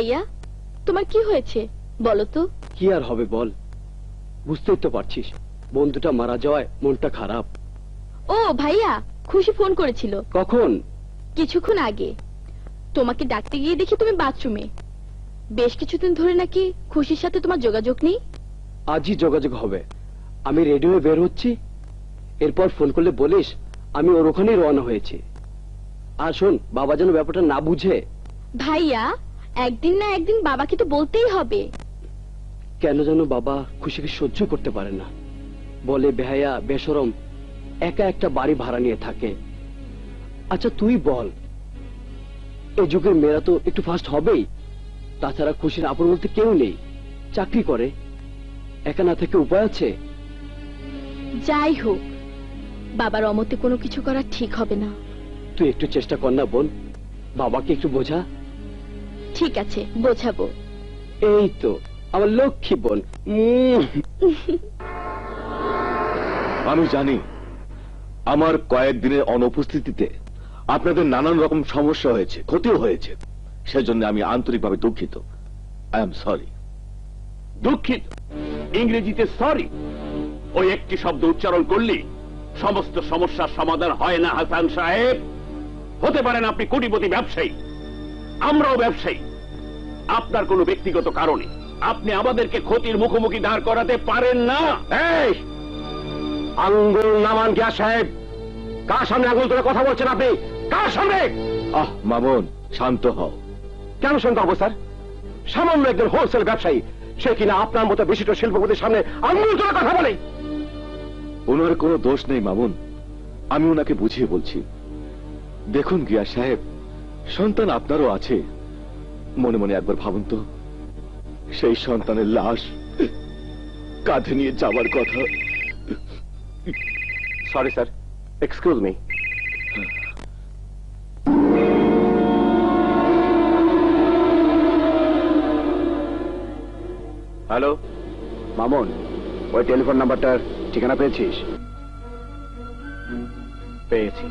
Speaker 5: ভাইয়া, তোমার কি হয়েছে বলো তো?
Speaker 3: কি আর হবে বল, বুঝতেই তো পারছিস বন্ধুটা মারা যাওয়ায় মনটা খারাপ।
Speaker 5: ও ভাইয়া, খুশি ফোন করেছিল।
Speaker 3: কখন?
Speaker 5: কিছুক্ষণ আগে। তোমাকে ডাকতে গিয়ে দেখি তুমি বাথরুমে। বেশ কিছুদিন ধরে নাকি খুশির সাথে তোমার যোগাযোগ নেই।
Speaker 3: আজই যোগাযোগ হবে। আমি রেডিও বের হচ্ছি, এরপর ফোন করলে বলিস আমি ওর ওখানেই রওনা হয়েছি। আর শোন, বাবা যেন ব্যাপারটা না বুঝে।
Speaker 5: ভাইয়া, একদিন না একদিন বাবাকে তো বলতেই হবে।
Speaker 3: কেন যেন বাবা খুশিকে সহ্য করতে পারে না, বলে বেহায়া বেশরম একা একটা বাড়ি ভাড়া নিয়ে থাকে। আচ্ছা তুই বল, এই যুগের মেয়েরা তো একটু ফাস্ট হবেই। তাছাড়া খুশির আপন বলতে কেউ নেই, চাকরি করে, একা না থেকে উপায় আছে?
Speaker 5: যাই হোক, বাবার অমতে কোনো কিছু করা ঠিক হবে না।
Speaker 3: তুই একটু চেষ্টা কর না বোন, বাবাকে একটু বোঝা।
Speaker 5: ঠিক আছে, বোঝাবো।
Speaker 3: এই তো আমার লক্ষ্মী বোন।
Speaker 6: আমি জানি আমার কয়েকদিনের অনুপস্থিতিতে আপনাদের নানান রকম সমস্যা হয়েছে, ক্ষতিও হয়েছে। সেজন্য আমি আন্তরিকভাবে দুঃখিত। I am sorry.
Speaker 1: দুঃখিত? ইংরেজিতে সরি ওই একটি শব্দ উচ্চারণ করলে সমস্ত সমস্যার সমাধান হয় না হাসান সাহেব। হতে পারেন আপনি কোটিপতি ব্যবসায়ী, আমরাও ব্যবসায়ী। আপনার কোনো ব্যক্তিগত কারণে আপনি আমাদেরকে ক্ষতির মুখোমুখি দাঁড় করাতে পারেন না।
Speaker 3: এই আঙ্গুল নামান গিয়া সাহেব, কার সামনে আঙ্গুল ধরে কথা বলছেন আপনি? কার সামনে?
Speaker 6: আহ মামুন, শান্ত হও।
Speaker 3: কেন শান্ত হবো স্যার? সামান্য একজন হোলসেল ব্যবসায়ী, সে কিনা আপনার মতো বিশিষ্ট শিল্পপতির সামনে আঙ্গুল ধরে কথা বলে?
Speaker 6: ওনার কোনো দোষ নেই মামুন, আমি ওনাকে বুঝিয়ে বলছি। দেখুন গিয়া সাহেব, সন্তান আপনারও আছে। মনে মনে একবার ভাবুন তো, সেই সন্তানের লাশ কাঁধে নিয়ে যাবার কথা।
Speaker 3: Sorry sir, excuse me. Hello Mamun, ওই টেলিফোন নাম্বারটার ঠিকানা পেয়েছিস? পেয়েছি।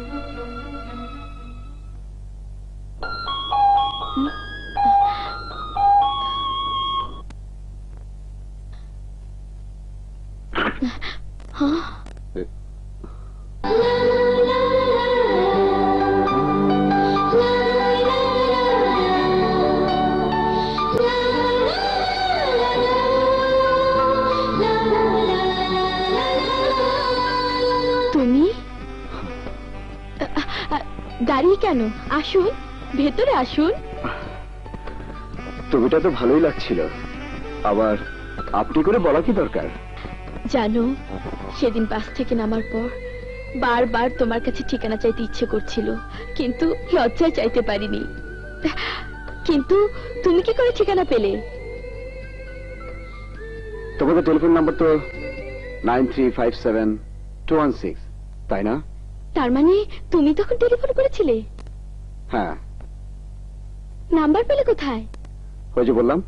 Speaker 5: তুমি দাঁড়িয়ে কেন? আসুন, ভেতরে আসুন।
Speaker 3: তুমিটা তো ভালোই লাগছিল, আবার আপনি করে বলা কি দরকার?
Speaker 5: জানো, সেদিন বাস থেকে নামার পর বারবার তোমার কাছে ঠিকানা চাইতে ইচ্ছে করছিল, কিন্তু লজ্জায় চাইতে পারিনি। কিন্তু তুমি কি করে ঠিকানা পেলে?
Speaker 3: তোমাদের টেলিফোন নাম্বার তো 9357-216, তাই না?
Speaker 5: তার মানে তুমি তখন টেলিফোন করেছিলে?
Speaker 3: হ্যাঁ।
Speaker 5: নাম্বার পেলে কোথায়?
Speaker 3: ওই যে বললাম,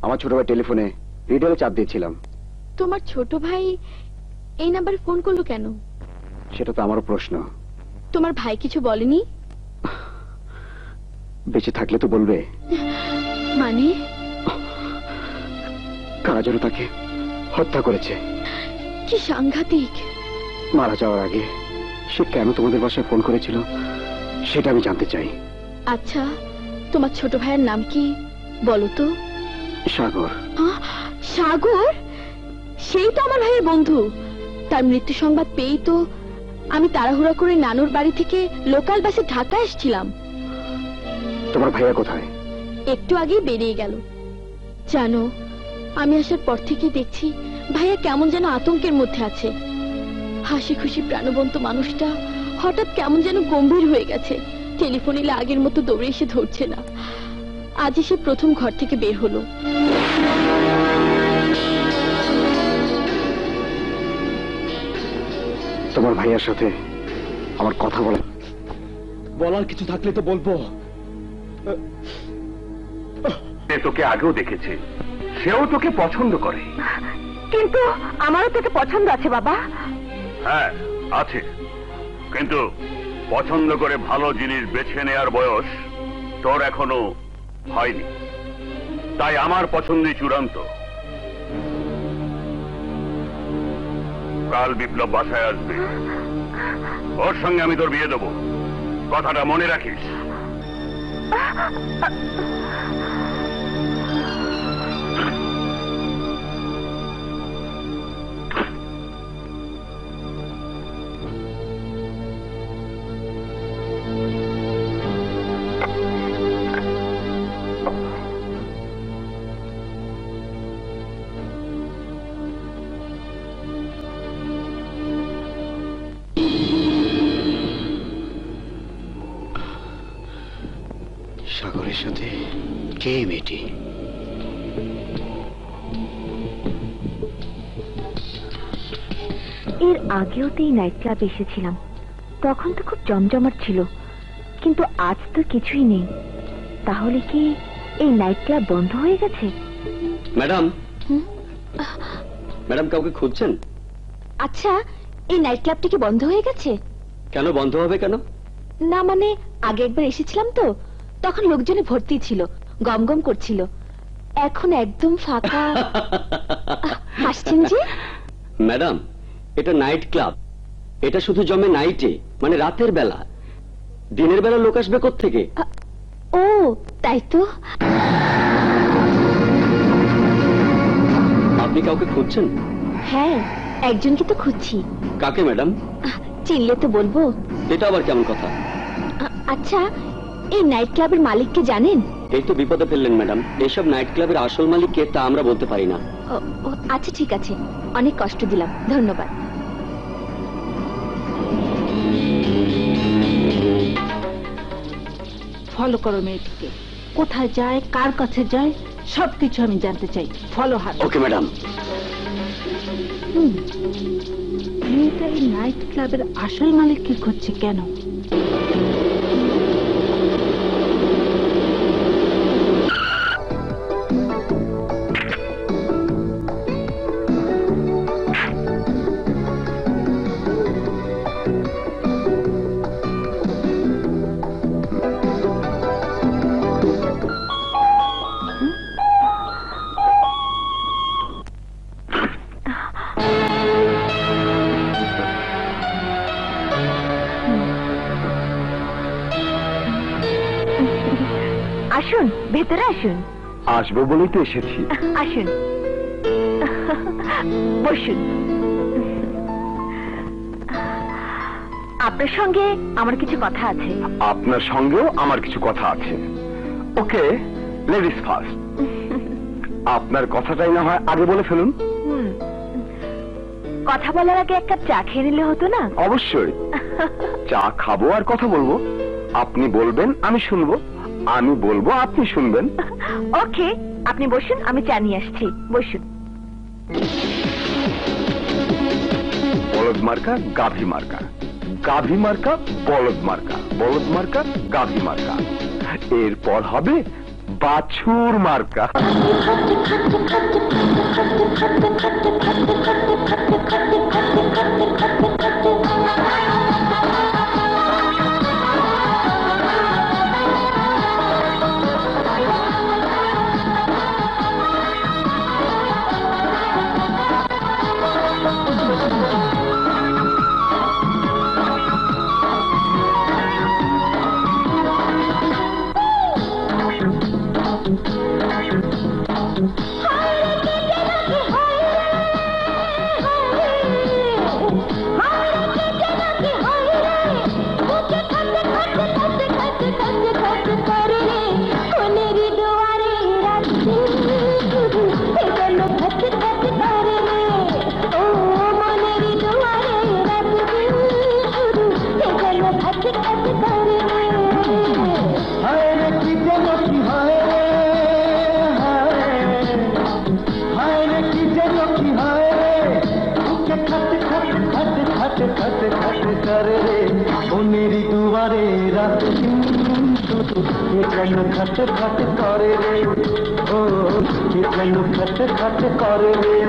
Speaker 3: আমার ছোট ভাই টেলিফোনে রিডারে চাপ দিয়েছিলাম।
Speaker 5: তোমার ছোট ভাই এই নাম্বারে ফোন করলো কেন?
Speaker 3: সেটা তো আমারও প্রশ্ন।
Speaker 5: তোমার ভাই কিছু বলেনি?
Speaker 3: বেঁচে থাকলে তো বলবে।
Speaker 5: মানে?
Speaker 3: কারা যেন তাকে হত্যা করেছে।
Speaker 5: কি সাংঘাতিক!
Speaker 3: মারা যাওয়ার আগে সে কেন তোমাদের বাসায় ফোন করেছিল সেটা আমি জানতে চাই।
Speaker 5: আচ্ছা, তোমার ছোট ভাইয়ের নাম কি বলো তো?
Speaker 3: সাগর।
Speaker 5: সাগর? সেই তো আমার ভাইয়ের বন্ধু। তার মৃত্যু সংবাদ পেয়েই তো আমি তাড়াহুড়া করে নানুর বাড়ি থেকে লোকাল বাসে ঢাকা এসেছিলাম।
Speaker 3: তোমার ভাইয়া কোথায়?
Speaker 5: একটু আগেই বেরিয়ে গেল। জানো, আমি আসার পর থেকে দেখছি ভাইয়া কেমন যেন আতঙ্কের মধ্যে আছে। হাসি খুশি প্রাণবন্ত মানুষটা হঠাৎ কেমন যেন গম্ভীর হয়ে গেছে। টেলিফোন এলে আগের মতো দৌড়ে এসে ধরছে না। আজ সে প্রথম ঘর থেকে বের হলো।
Speaker 3: তোমার ভাইয়ার সাথে আমার কথা বলার কিছু থাকলে তো বলবো।
Speaker 1: তোকে আগেও দেখেছে, সেও তোকে পছন্দ করে।
Speaker 5: কিন্তু আমারও তোকে পছন্দ আছে বাবা।
Speaker 1: হ্যাঁ আছে, কিন্তু পছন্দ করে ভালো জিনিস বেছে নেয়ার বয়স তোর এখনো হয়নি।
Speaker 6: তাই আমার পছন্দই চূড়ান্ত। কাল বিপ্লব বাসায় আসবে, ওর সঙ্গে আমি তোর বিয়ে দেবো, কথাটা মনে রাখিস।
Speaker 7: সাগরের সাথে কে মেয়েটি?
Speaker 5: এর আগেও তো এই নাইট ক্লাবে এসেছিলাম, তখন তো খুব জমজমাট ছিল, কিন্তু আজ তো কিছুই নেই। তাহলে কি এই নাইট ক্লাব বন্ধ হয়ে গেছে?
Speaker 2: ম্যাডাম, ম্যাডাম কাউকে খুঁজছেন?
Speaker 5: আচ্ছা, এই নাইট ক্লাবটি কি বন্ধ হয়ে গেছে?
Speaker 2: কেন বন্ধ হবে কেন?
Speaker 5: না মানে আগে একবার এসেছিলাম তো, তখন লোকজনে ভর্তি ছিল, গমগম করছিল। এখন একদম ফাঁকা। হাসছেন যে?
Speaker 2: ম্যাডাম, এটা নাইট ক্লাব, এটা শুধু জমে নাইটে, মানে রাতের বেলা। দিনের বেলা লোক আসবে কোত্থেকে?
Speaker 5: ও তাই তো।
Speaker 2: আপনি কাউকে খুঁজছেন?
Speaker 5: হ্যাঁ, একজনকে তো খুঁজছি।
Speaker 2: কাকে ম্যাডাম?
Speaker 5: চিনলে তো বলবো।
Speaker 2: এটা আবার কেমন কথা?
Speaker 5: আচ্ছা, এই নাইট ক্লাবের মালিককে জানেন?
Speaker 2: এই তো বিপদে ফেললেন ম্যাডাম। এইসব নাইট ক্লাবের আসল মালিক কে তা আমরা বলতে পারি না।
Speaker 5: আচ্ছা ঠিক আছে, অনেক কষ্ট দিলাম, ধন্যবাদ।
Speaker 4: ফলো করো মেয়েটিকে, কোথায় যায়, কার কাছে যায়, সবকিছু আমি জানতে চাই। Follow her.
Speaker 2: Okay madam.
Speaker 4: মেয়েটা এই নাইট ক্লাবের আসল মালিককে খুঁজছে কেন?
Speaker 5: আসুন, ভেতরে আসুন।
Speaker 3: আসবো বলেই তো এসেছি।
Speaker 5: আসুন, বসুন। আপনার সঙ্গে আমার কিছু কথা আছে।
Speaker 3: আপনার সঙ্গেও আমার কিছু কথা আছে। ওকে, লেডিস ফার্স্ট। আপনার কথাটাই না হয় আগে বলে ফেলুন।
Speaker 5: কথা বলার আগে এক কাপ চা খেয়ে নিলে হতো না?
Speaker 3: অবশ্যই, চা খাবো আর কথা বলবো। আপনি বলবেন আমি শুনবো, আমি বলবো আপনি শুনবেন।
Speaker 5: ওকে, আপনি বসুন, আমি চা নিয়ে আসছি। বসুন।
Speaker 3: বলদ মার্কা গাভী মার্কা, গাভী মার্কা বলদ মার্কা, বলদ মার্কা গাভী মার্কা, এরপর হবে বাছুর মার্কা।
Speaker 8: खट खट करे रे ओ कितनु खट खट करे रे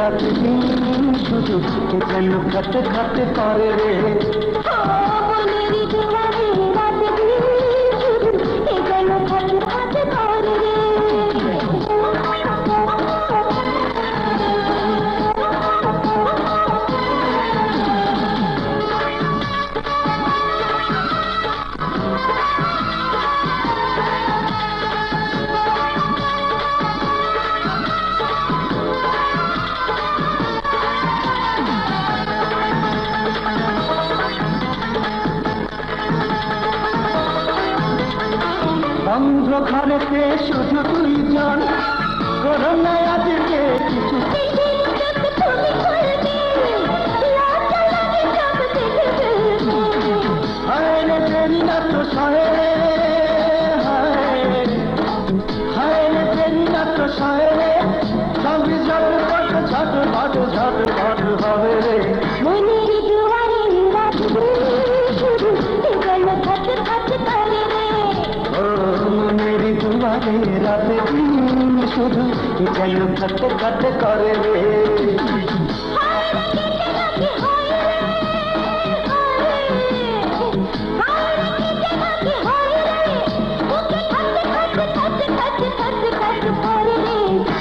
Speaker 8: রাত দিন শুধু কে যেন খট খট করে রে বন্ধ ঘরেতে শুধু দুইজন করোনায় আজকে কিছু হায় রে তেরি না তো সহে হায় রে তেরি না তো সহে সবই ঝট ঝট ঝট ঝট ঝট হবে রে
Speaker 5: মনের দুয়ারে রাত শুধু গেল খট খট করে রে
Speaker 8: মেরি দুয়ারে রাতে দিন শুধু যেন খট খট করে রে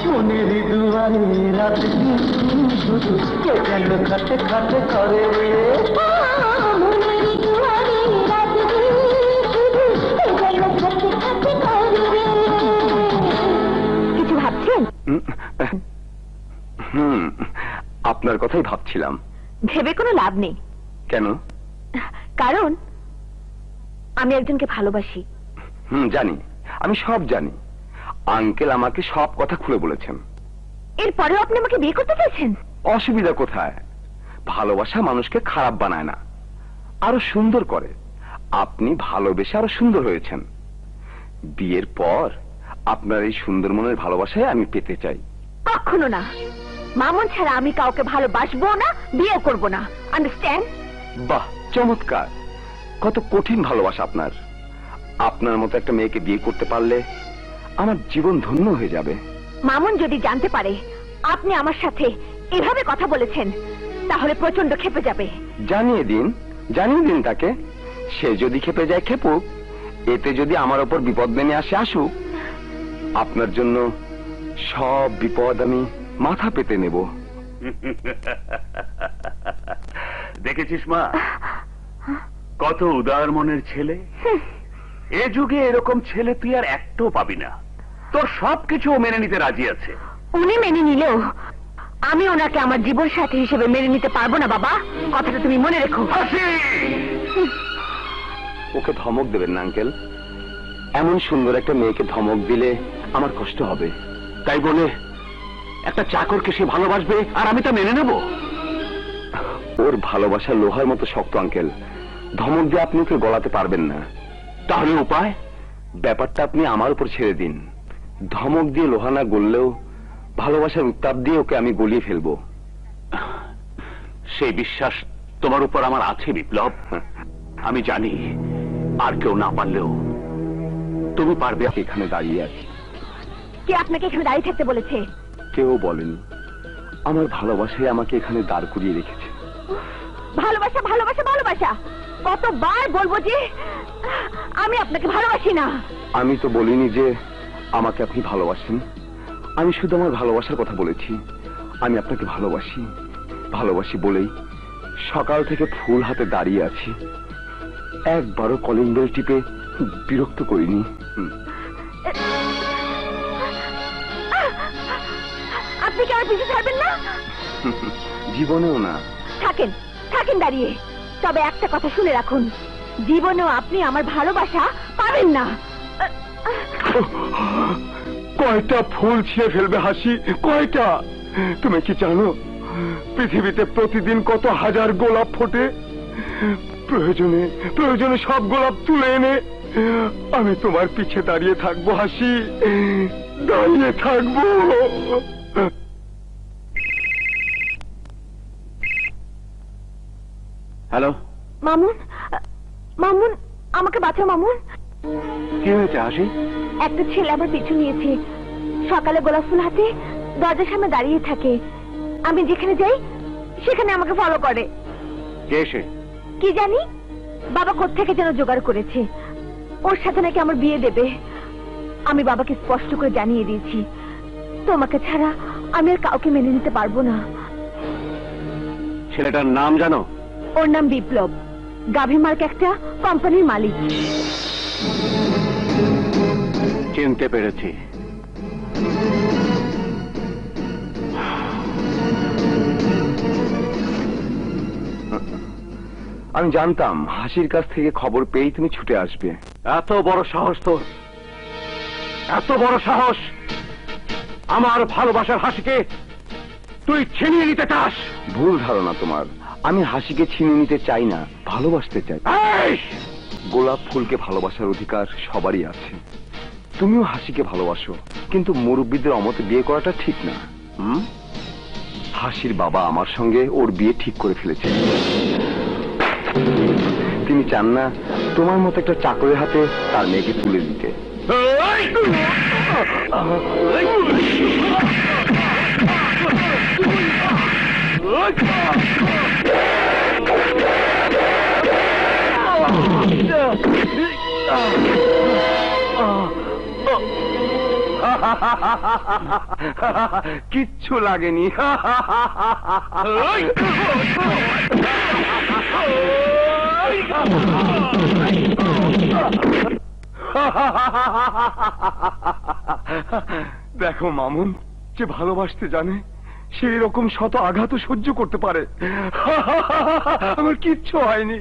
Speaker 8: মনের দুয়ারে রাতে দিন শুধু যেন খট খট করে রে
Speaker 5: মনের দুয়ারে রাত শুধু গেল খট খট করে রে কিছু ভাবছেন?
Speaker 3: আপনার কথাই ভাবছিলাম।
Speaker 5: ভেবে কোনো লাভ নেই।
Speaker 3: কেন?
Speaker 5: কারণ আমি একজনকে ভালোবাসি।
Speaker 3: জানি, আমি সব জানি। আঙ্কেল আমাকে সব কথা খুলে বলেছেন।
Speaker 5: এরপরেও আপনি আমাকে বিয়ে করতে চাইছেন?
Speaker 3: অসুবিধা কোথায়? ভালোবাসা মানুষকে খারাপ বানায় না, আরো সুন্দর করে। আপনি ভালোবেসে আরো সুন্দর হয়েছেন। বিয়ের পর আপনার এই সুন্দর মনের ভালোবাসায় আমি পেতে চাই।
Speaker 5: কখনো না। মামুন ছাড়া আমি কাউকে ভালোবাসবো না, বিয়ে করব না। আন্ডারস্ট্যান্ড?
Speaker 3: বাহ, চমৎকার। কত কঠিন ভালোবাসা আপনার। আপনার মতো একটা মেয়েকে বিয়ে করতে পারলে আমার জীবন ধন্য হয়ে যাবে।
Speaker 5: মামুন যদি জানতে পারে আপনি আমার সাথে এভাবে কথা বলেছেন তাহলে প্রচন্ড ক্ষেপে যাবে।
Speaker 3: জানিয়ে দিন তাকে। সে যদি ক্ষেপে যায় ক্ষেপুক, এতে যদি আমার ওপর বিপদ নেমে আসে আসুক। আপনার জন্য সব বিপদ আমি মাথা পেতে নেব।
Speaker 1: দেখেছিস মা, কত উদার মনের ছেলে। এ যুগে এরকম ছেলে তুই আর একটাও পাবি না। তোর সবকিছু মেনে নিতে রাজি আছে।
Speaker 5: উনি মেনে নিলেও আমি ওনাকে আমার জীবন সাথী হিসেবে মেনে নিতে পারবো না বাবা। কথাটা তুমি মনে রেখো।
Speaker 3: ওকে ধমক দেবেন না আঙ্কেল। এমন সুন্দর একটা মেয়েকে ধমক দিলে আমার কষ্ট হবে।
Speaker 1: তাই বলে একটা চাকরকে সে ভালোবাসবে আর আমি তা মেনে নেব?
Speaker 3: ওর ভালোবাসা লোহার মতো শক্ত আঙ্কেল। ধমক দিয়ে আপনি ওকে গলাতে পারবেন না।
Speaker 1: তাহলে উপায়?
Speaker 3: ব্যাপারটা আপনি আমার উপর ছেড়ে দিন। ধমক দিয়ে লোহা না গললেও ভালোবাসার উত্তাপ দিয়ে ওকে আমি গলিয়ে ফেলবো।
Speaker 1: সেই বিশ্বাস তোমার উপর আমার আছে বিপ্লব। আমি জানি আর কেউ না পারলেও তুমি পারবে।
Speaker 3: এখানে দাঁড়িয়ে আছি।
Speaker 5: কে আপনাকে এখানে দাঁড়িয়ে থাকতে বলেছে?
Speaker 3: কেউ বলেনি। আমার ভালোবাসায় আমাকে এখানে দাঁড় করিয়ে রেখেছে।
Speaker 5: ভালোবাসা ভালোবাসা ভালোবাসা কতবার বলবো যে আমি আপনাকে ভালোবাসি না।
Speaker 3: আমি তো বলিনি যে আমাকে আপনি ভালোবাসেন। আমি শুধু আমার ভালোবাসার কথা বলেছি। আমি আপনাকে ভালোবাসি। ভালোবাসি বলেই সকাল থেকে ফুল হাতে দাঁড়িয়ে আছি। একবারও কলিং বেল টিপে বিরক্ত করিনি।
Speaker 5: আপনি কি আমার পিছু ছাড়বেন না?
Speaker 3: জীবনেও না।
Speaker 5: থাকেন থাকেন দাঁড়িয়ে। তবে একটা কথা শুনে রাখুন, জীবনেও আপনি আমার ভালোবাসা পাবেন না।
Speaker 3: কয়টা ফুল ছিঁড়ে ফেলবে হাসি, কয়টা? তুমি কি জানো পৃথিবীতে প্রতিদিন কত হাজার গোলাপ ফোটে? প্রয়োজনে প্রয়োজনে সব গোলাপ তুলে এনে আমি তোমার পিছে দাঁড়িয়ে থাকবো হাসি, দাঁড়িয়ে থাকবো।
Speaker 1: হ্যালো
Speaker 5: মামুন, মামুন আমাকে বাঁচাও মামুন।
Speaker 1: কি হয়েছে হাসি?
Speaker 5: একটা ছেলে আমার পিছু নিয়েছে। সকালে গোলাপ ফুল হাতে দরজার সামনে দাঁড়িয়ে থাকে। আমি যেখানে যাই সেখানে আমাকে ফলো করে।
Speaker 1: কে সে?
Speaker 5: কি জানি, বাবা কোত্থেকে যেন জোগাড় করেছে। ওর সাথে নাকি আমার বিয়ে দেবে। আমি বাবাকে স্পষ্ট করে জানিয়ে দিয়েছি, তোমাকে ছাড়া আমি আর কাউকে মেনে নিতে পারবো না।
Speaker 1: ছেলেটার নাম জানো?
Speaker 5: ওর নাম বিপ্লব, গাভী মার্ক একটা কোম্পানির মালিক।
Speaker 1: চিনতে পেরেছি।
Speaker 3: আমি জানতাম হাসির কাছ থেকে খবর পেয়েই তুমি ছুটে আসবে।
Speaker 1: এত বড় সাহস তোর, এত বড় সাহস! আমার ভালোবাসার হাসিকে তুই ছিনিয়ে নিতে চাস?
Speaker 3: ভুল ধারণা তোমার। আমি হাসিকে ছিনিয়ে নিতে চাই না, ভালোবাসতে চাই। গোলাপ ফুলকে ভালোবাসার অধিকার সবারই আছে। তুমিও হাসিকে ভালোবাসো, কিন্তু মুরব্বীদের অমতে বিয়ে করাটা ঠিক না। হাসির বাবা আমার সঙ্গে ওর বিয়ে ঠিক করে ফেলেছে। তিনি চান না তোমার মতো একটা চাকরের হাতে তার মেয়েকে তুলে দিতে। কিচ্ছু লাগেনি। দেখো মামুন, যে ভালোবাসতে জানে সেই রকম শত আঘাত সহ্য করতে পারে। আমার কিচ্ছু হয়নি,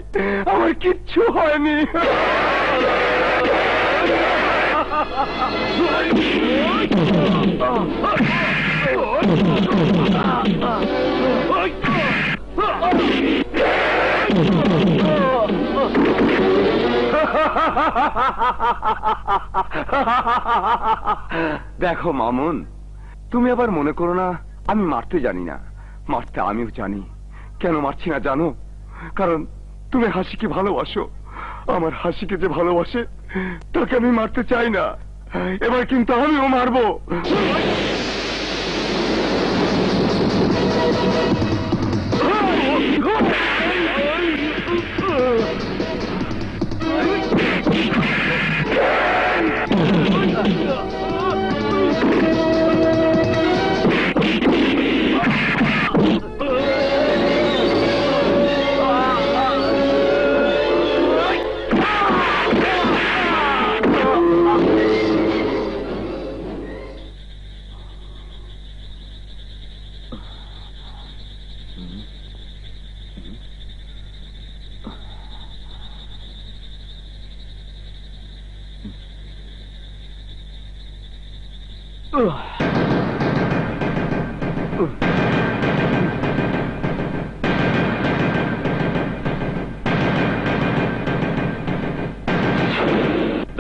Speaker 3: আমার কিচ্ছু হয়নি। দেখো মামুন, তুমি আবার মনে করো না আমি মারতে জানি না। মারতে আমিও জানি। কেন মারছি না জানো? কারণ তুমি হাসিকে ভালোবাসো। আমার হাসিকে যে ভালোবাসে তাকে আমি মারতে চাই না। এবার কিন্তু আমিও মারবো।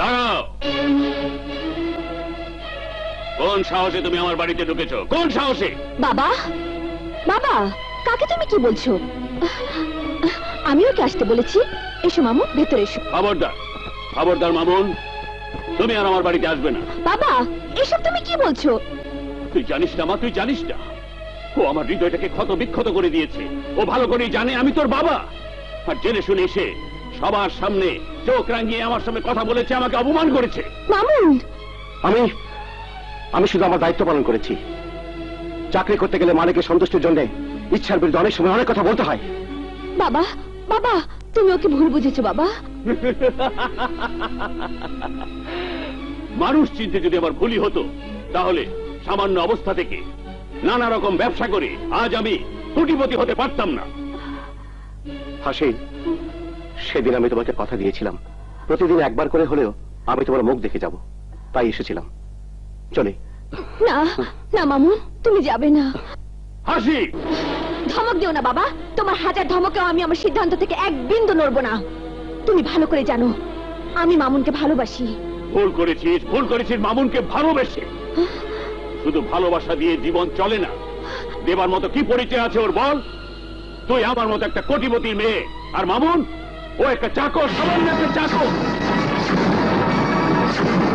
Speaker 6: দাঁড়াও! কোন সাহসে তুমি আমার বাড়িতে ঢুকেছো? কোন সাহসে?
Speaker 5: বাবা, বাবা, কাকে তুমি কি বলছো? আমি ওকে আসতে বলেছি। এসো মামুন, ভেতরে এসো।
Speaker 6: খবরদার, খবরদার মামুন, তুমি আর আমার বাড়িতে আসবে না।
Speaker 5: বাবা, এসব তুমি কি বলছো?
Speaker 6: তুই জানিস না মা, তুই জানিস না ও আমার হৃদয়টাকে ক্ষত বিক্ষত করে দিয়েছে। ও ভালো করেই জানে আমি তোর বাবা। আর জেনে শুনে এসে সবার সামনে চোখ রাঙিয়ে আমার সামনে কথা বলেছে, আমাকে অপমান করেছে।
Speaker 5: মামুন,
Speaker 7: আমি শুধু আমার দায়িত্ব পালন করেছি। চাকরি করতে গেলে মালিকের সন্তুষ্টির জন্য ইচ্ছার বিরুদ্ধে অনেক সময় অনেক কথা বলতে হয়।
Speaker 5: বাবা, বাবা, তুমি ওকে ভুল বুঝেছো বাবা।
Speaker 6: মানুষ চিনতে যদি আমার ভুলই হতো, তাহলে সামান্য অবস্থা থেকে নানা রকম ব্যবসা করে আজ আমি কোটিপতি হতে পারতাম না।
Speaker 7: হাসি, সেদিন আমি তোমাকে কথা দিয়েছিলাম প্রতিদিন একবার করে হলেও আমি তোমার মুখ দেখে যাব, তাই এসেছিলাম। চলে।
Speaker 5: না না মামুন, তুমি যাবে না।
Speaker 6: হাসি,
Speaker 5: ধমক দিও না বাবা। তোমার হাজার ধমকেও আমি আমার সিদ্ধান্ত থেকে এক বিন্দু নড়ব না। তুমি ভালো করে জানো আমি মামুনকে ভালোবাসি।
Speaker 6: ভুল করেছিস, ভুল করেছিস মামুনকে ভালোবেসে। শুধু ভালোবাসা দিয়ে জীবন চলে না। দেবার মতো কি পরিচয় আছে ওর বল? তুই আমার মতো একটা কোটিপতি মেয়ে, আর মামুন ও একটা চাকর, সামান্য একটা চাকর।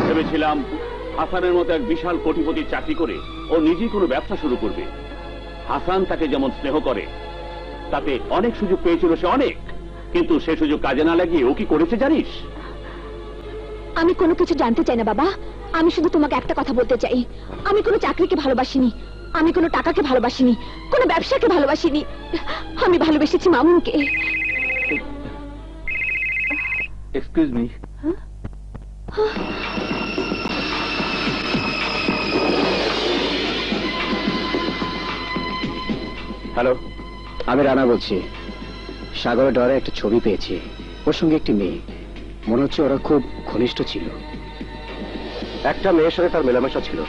Speaker 6: ভেবেছিলাম হাসানের মতো এক বিশাল কোটিপতির চাকরি করে ও নিজেই কোনো ব্যবসা শুরু করবে,
Speaker 9: হাসান তাকে যেমন স্নেহ করে, তাতে অনেক সুযোগ পেয়েছিল সে, অনেক, কিন্তু সে সুযোগ কাজে না লাগিয়ে ও কি করেছে জানিস?
Speaker 5: আমি কোনো কিছু জানতে চাই না বাবা, আমি শুধু তোমাকে একটা কথা বলতে চাই, আমি কোনো চাকরিকে ভালোবাসিনি, আমি কোনো টাকাকে ভালোবাসিনি, কোনো ব্যবসাকে ভালোবাসিনি, আমি ভালোবেসেছি মামুনকে।
Speaker 9: Excuse me.
Speaker 7: হ্যালো, আমি রানা বলছি। সাগরের ডরে একটা ছবি পেয়েছি, ওর সঙ্গে একটি মেয়ে, মনে হচ্ছে ওরা খুব ঘনিষ্ঠ ছিল। একটা মেয়ের সঙ্গে তার মেলামেশা ছিল,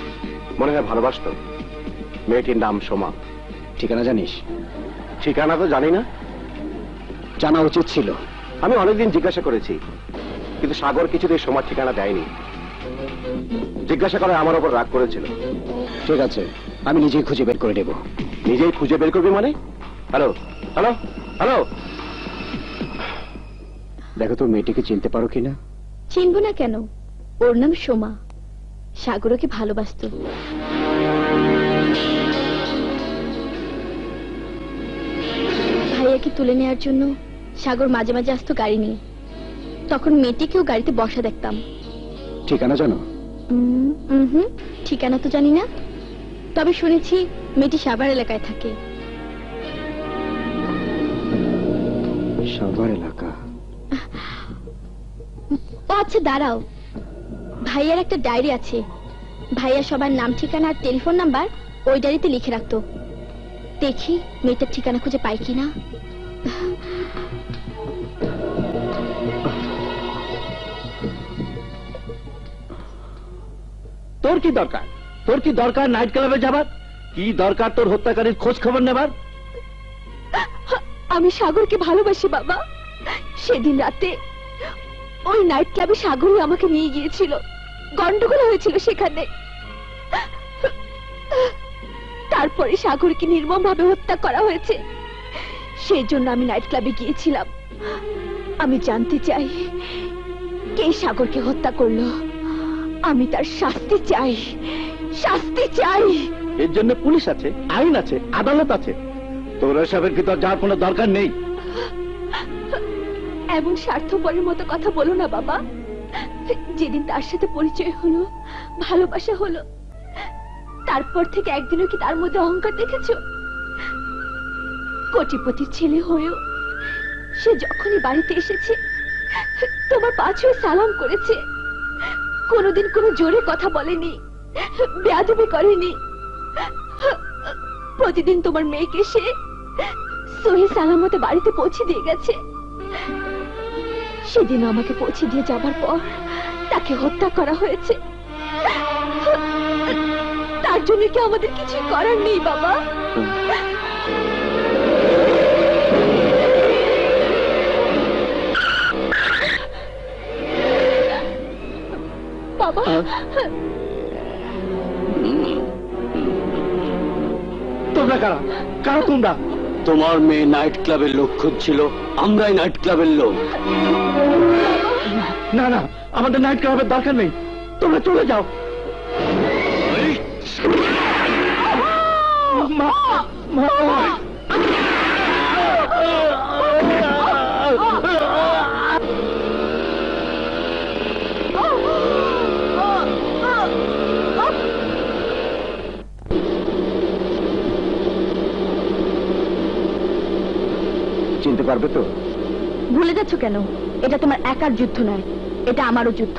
Speaker 7: মনে হয় ভালোবাসত। মেয়েটির নাম সোমা। ঠিকানা জানিস? ঠিকানা তো জানি না, জানা উচিত ছিল। আমি অনেকদিন জিজ্ঞাসা করেছি, কিন্তু সাগর কিছুতেই সোমার ঠিকানা দেয়নি। জিজ্ঞাসা করে আমার ওপর রাগ করেছিল। ঠিক আছে, আমি নিজেই খুঁজে বের করে দেব। নিজেই খুঁজে বের করবি মানে? হ্যালো হ্যালো হ্যালো, দেখো তো মেয়েটিকে চিনতে পারো কিনা।
Speaker 5: চিনব না কেন, ওর নাম সোমা, সাগরকে ভালোবাসতো। ভাইয়াকে তুলে নেওয়ার জন্য সাগর মাঝে মাঝে আসতো গাড়ি নিয়ে, তখন মেয়েটিকেও গাড়িতে বসা দেখতাম।
Speaker 7: ঠিকানা জানো?
Speaker 5: ঠিকানা তো জানি না, তবে শুনেছি মেয়েটি সাভার এলাকায় থাকে।
Speaker 7: সাভার এলাকা?
Speaker 5: ও আচ্ছা দাঁড়াও, ভাইয়ার একটা ডায়েরি আছে, ভাইয়া সবার নাম ঠিকানা আর টেলিফোন নাম্বার ওই ডায়েরিতে লিখে রাখতো। দেখি মেয়েটার ঠিকানা খুঁজে পাই কিনা।
Speaker 3: তোর কি দরকার? তোর কি দরকার নাইট ক্লাবে যাবার? কি দরকার তোর হত্যাকারীর খোঁজ খবর নেবার?
Speaker 5: আমি সাগরকে ভালোবাসি বাবা, সেদিন রাতে ওই নাইট ক্লাবে সাগরই আমাকে নিয়ে গিয়েছিল, গন্ডগোল হয়েছিল সেখানে। তারপরে সাগরকে নির্মমভাবে হত্যা করা হয়েছে, সেই জন্য আমি নাইট ক্লাবে গিয়েছিলাম। আমি জানতে চাই কে সাগরকে হত্যা করলো, আমি তার শাস্তি চাই, শাস্তি চাই।
Speaker 3: এর জন্য পুলিশ আছে, আইন আছে, আদালত আছে। তোর এসবের ভিতর যাওয়ার কোনো দরকার নেই।
Speaker 5: এমন স্বার্থপরের মতো কথা বলো না বাবা। যেদিন তার সাথে পরিচয় হলো, ভালোবাসা হলো, তারপর থেকে একদিনও কি তার মধ্যে অহংকার দেখেছো? কোটিপতির ছেলে হয়েও সে যখনই বাড়িতে এসেছে তোমার পা ছুঁয়ে সালাম করেছে, কোনোদিন কোনো জোরে কথা বলেনি, বেয়াদবি করেনি। প্রতিদিন তোমার মেয়েকে সে সহি সালামতে বাড়িতে পৌঁছে দিয়ে গেছে। সেদিন আমাকে পৌঁছে দিয়ে যাবার পর তাকে হত্যা করা হয়েছে। তার জন্য কি আমাদের কিছু করার নেই বাবা? বাবা,
Speaker 3: তোমরা কারা? কারা তোমরা?
Speaker 2: তোমার মেয়ে নাইট ক্লাবের লোক খুঁজছিল, আমরাই নাইট ক্লাবের লোক।
Speaker 3: না না, আমাদের নাইট ক্লাবের দরকার নেই, তোমরা চলে যাও। মা, মা।
Speaker 7: চিনতে পারবে তো?
Speaker 5: ভুলে যাচ্ছ কেন? এটা তোমার একার যুদ্ধ নয়, এটা আমারও যুদ্ধ।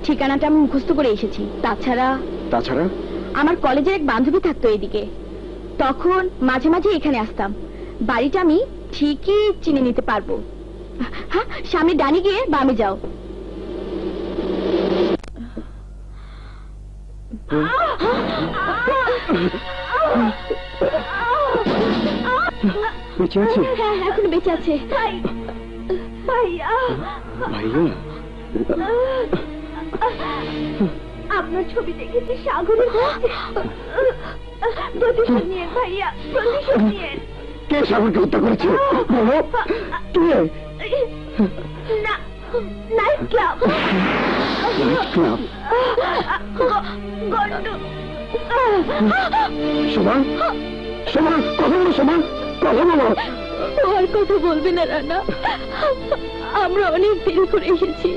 Speaker 5: ঠিকানাটা আমি মুখস্থ করে এসেছি। তাছাড়া আমার কলেজের এক বান্ধবী থাকতো এদিকে, তখন মাঝে মাঝে এখানে আসতাম। বাড়িটা আমি ঠিকই চিনে নিতে পারবো। হ্যাঁ, সামনে ডানে গিয়ে বামে যাও।
Speaker 7: বেঁচে আছে?
Speaker 5: হ্যাঁ, এখন বেঁচে আছে। ভাইয়া, আপনার ছবি দেখেছি সাগরে। প্রতিশোধ নিয়ে ভাইয়া, প্রতিশোধ নিয়ে।
Speaker 7: কে সাগরকে হত্যা করেছে? বলো কে?
Speaker 5: না, নাইট ক্লাব।
Speaker 7: Night club?
Speaker 5: গন্ডু।
Speaker 7: সোমা, সোমা কথা বলো, সোমা কথা বলো।
Speaker 5: ও আর কথা বলবে না রানা, আমরা অনেক দেরি করে এসেছি।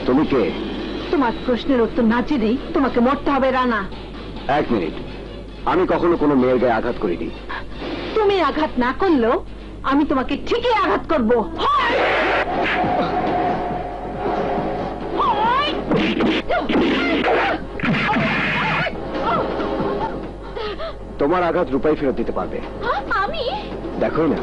Speaker 7: তুমি কে?
Speaker 4: তোমার প্রশ্নের উত্তর না জেনেই তোমাকে মরতে হবে রানা।
Speaker 7: 1 মিনিট, আমি কখনো কোনো মেয়ের গায়ে আঘাত করিনি।
Speaker 4: তুমি আঘাত না করলেও আমি তোমাকে ঠিকই আঘাত করব।
Speaker 7: তোমার আঘাত রূপাই ফেরত দিতে পারবে।
Speaker 5: আমি
Speaker 7: দেখো না,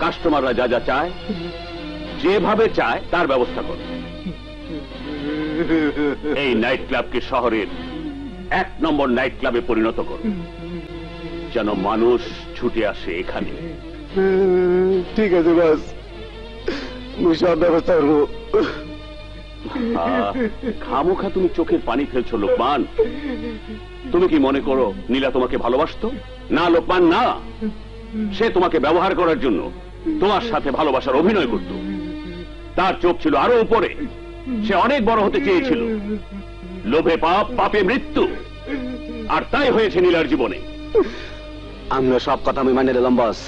Speaker 9: কাস্টমাররা যা যা চায়, যেভাবে চায় তার ব্যবস্থা করো। এই নাইট ক্লাবকে শহরের 1 নম্বর নাইট ক্লাবে পরিণত করো, যেন মানুষ ছুটে আসে এখানে।
Speaker 7: ঠিক আছে বস, আমি সব ব্যবস্থা করবো।
Speaker 9: খামোখা তুমি চোখের পানি ফেলছো লোকমান। তুমি কি মনে করো নীলা তোমাকে ভালোবাসতো? না লোকমান, না। সে তোমাকে ব্যবহার করার জন্য তোমার সাথে ভালোবাসার অভিনয় করত। তার চোখ ছিল আরো উপরে, সে অনেক বড় হতে চেয়েছিল। লোভে পাপ, পাপে মৃত্যু, আর তাই হয়েছে নীলার জীবনে।
Speaker 7: আমরা সব কথা আমি মানে নিলাম বস,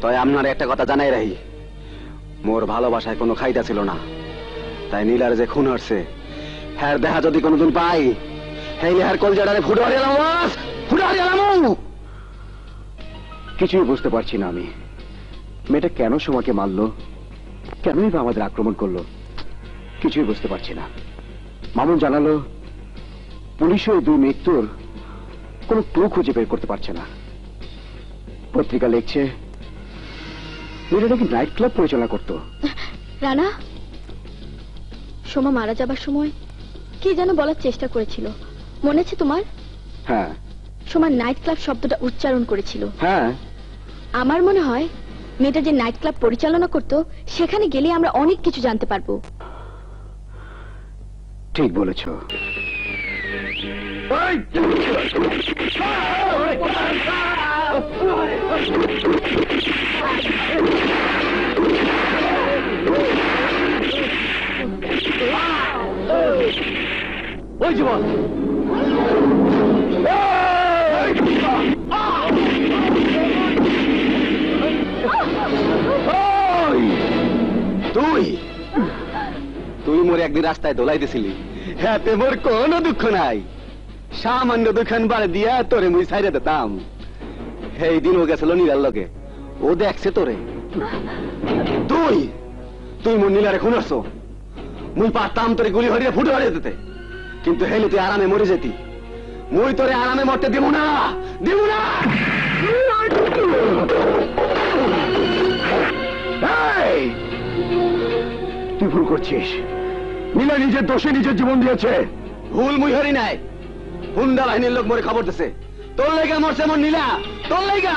Speaker 7: তাই আপনার একটা কথা জানাই রাহি, মোর ভালোবাসায় কোনো খাইতা ছিল না। তাই নীলার যে খুন হচ্ছে, হ্যার দেখা যদি কোনোদিন পাই, হেই হ্যার কলজাটারে ফুটো হারিয়ালাম বস, ফুটো হারিয়ালাম। কিছুই বুঝতে পারছি না আমি, মেয়েটা কেন সোমাকে মারলো, কেনই বা আমাদের আক্রমণ করলো, কিছুই বুঝতে পারছি না। মামুন জানালো পুলিশও এই 2 মৃত্যুর কোনো ক্লু খুঁজে বের করতে পারছে না। পত্রিকা লিখছে মেয়েটা নাকি নাইট ক্লাব পরিচালনা করতো।
Speaker 5: রানা, সোমা মারা যাবার সময় কি যেন বলার চেষ্টা করেছিল, মনে আছে তোমার?
Speaker 7: হ্যাঁ
Speaker 5: সোমা নাইট ক্লাব শব্দটা উচ্চারণ করেছিল।
Speaker 7: হ্যাঁ,
Speaker 5: আমার মনে হয় মেয়েটা যে নাইট ক্লাব পরিচালনা করত, সেখানে গেলে আমরা অনেক কিছু জানতে পারবো।
Speaker 7: ঠিক বলেছো।
Speaker 3: ওই জীবন
Speaker 7: তুই তুই মোর একদিন রাস্তায় দোলাই দিছিলি, হ্যাঁ মোর কোনো দুঃখ নাই। সামান্য দুখান বাড়ি দিয়া তোরে মুই ছাইরে দিতাম। এই দিন ও গেছিল নীলার লগে, ও দেখছে তোরে। তুই তুই মোর নীলারে খুনারছ। মুই পারতাম তোরে গুলি হরিয়ে ফুটে হরিয়ে দিতে, কিন্তু হেলে তুই আরামে মরে যেতি। মুই তোরে আরামে মরতে দিব না, দিব না। তুই ভুল করছিস। নীলা নিজের দোষে নিজের জীবন দিয়েছে। ভুল মুই হরি নাই, হুন্ডা বাহিনীর লোক মরে খবর দিছে। তোর লেগা মরছে মর নীলা, তোর লেগা।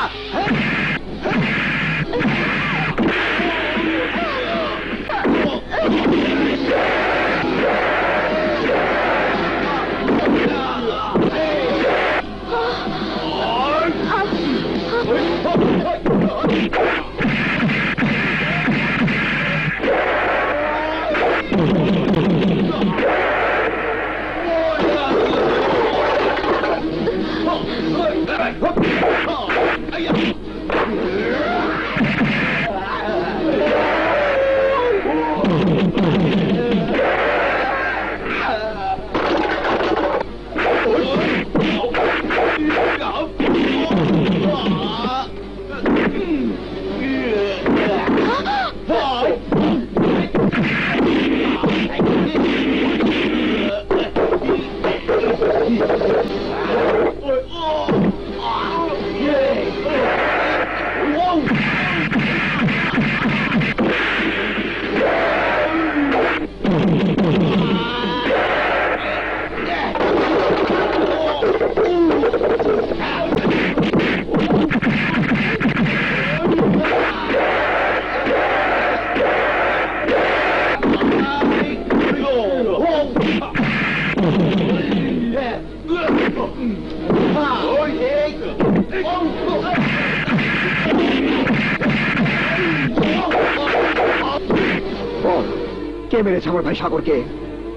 Speaker 7: কে মেরেছে আমার ভাই সাগরকে?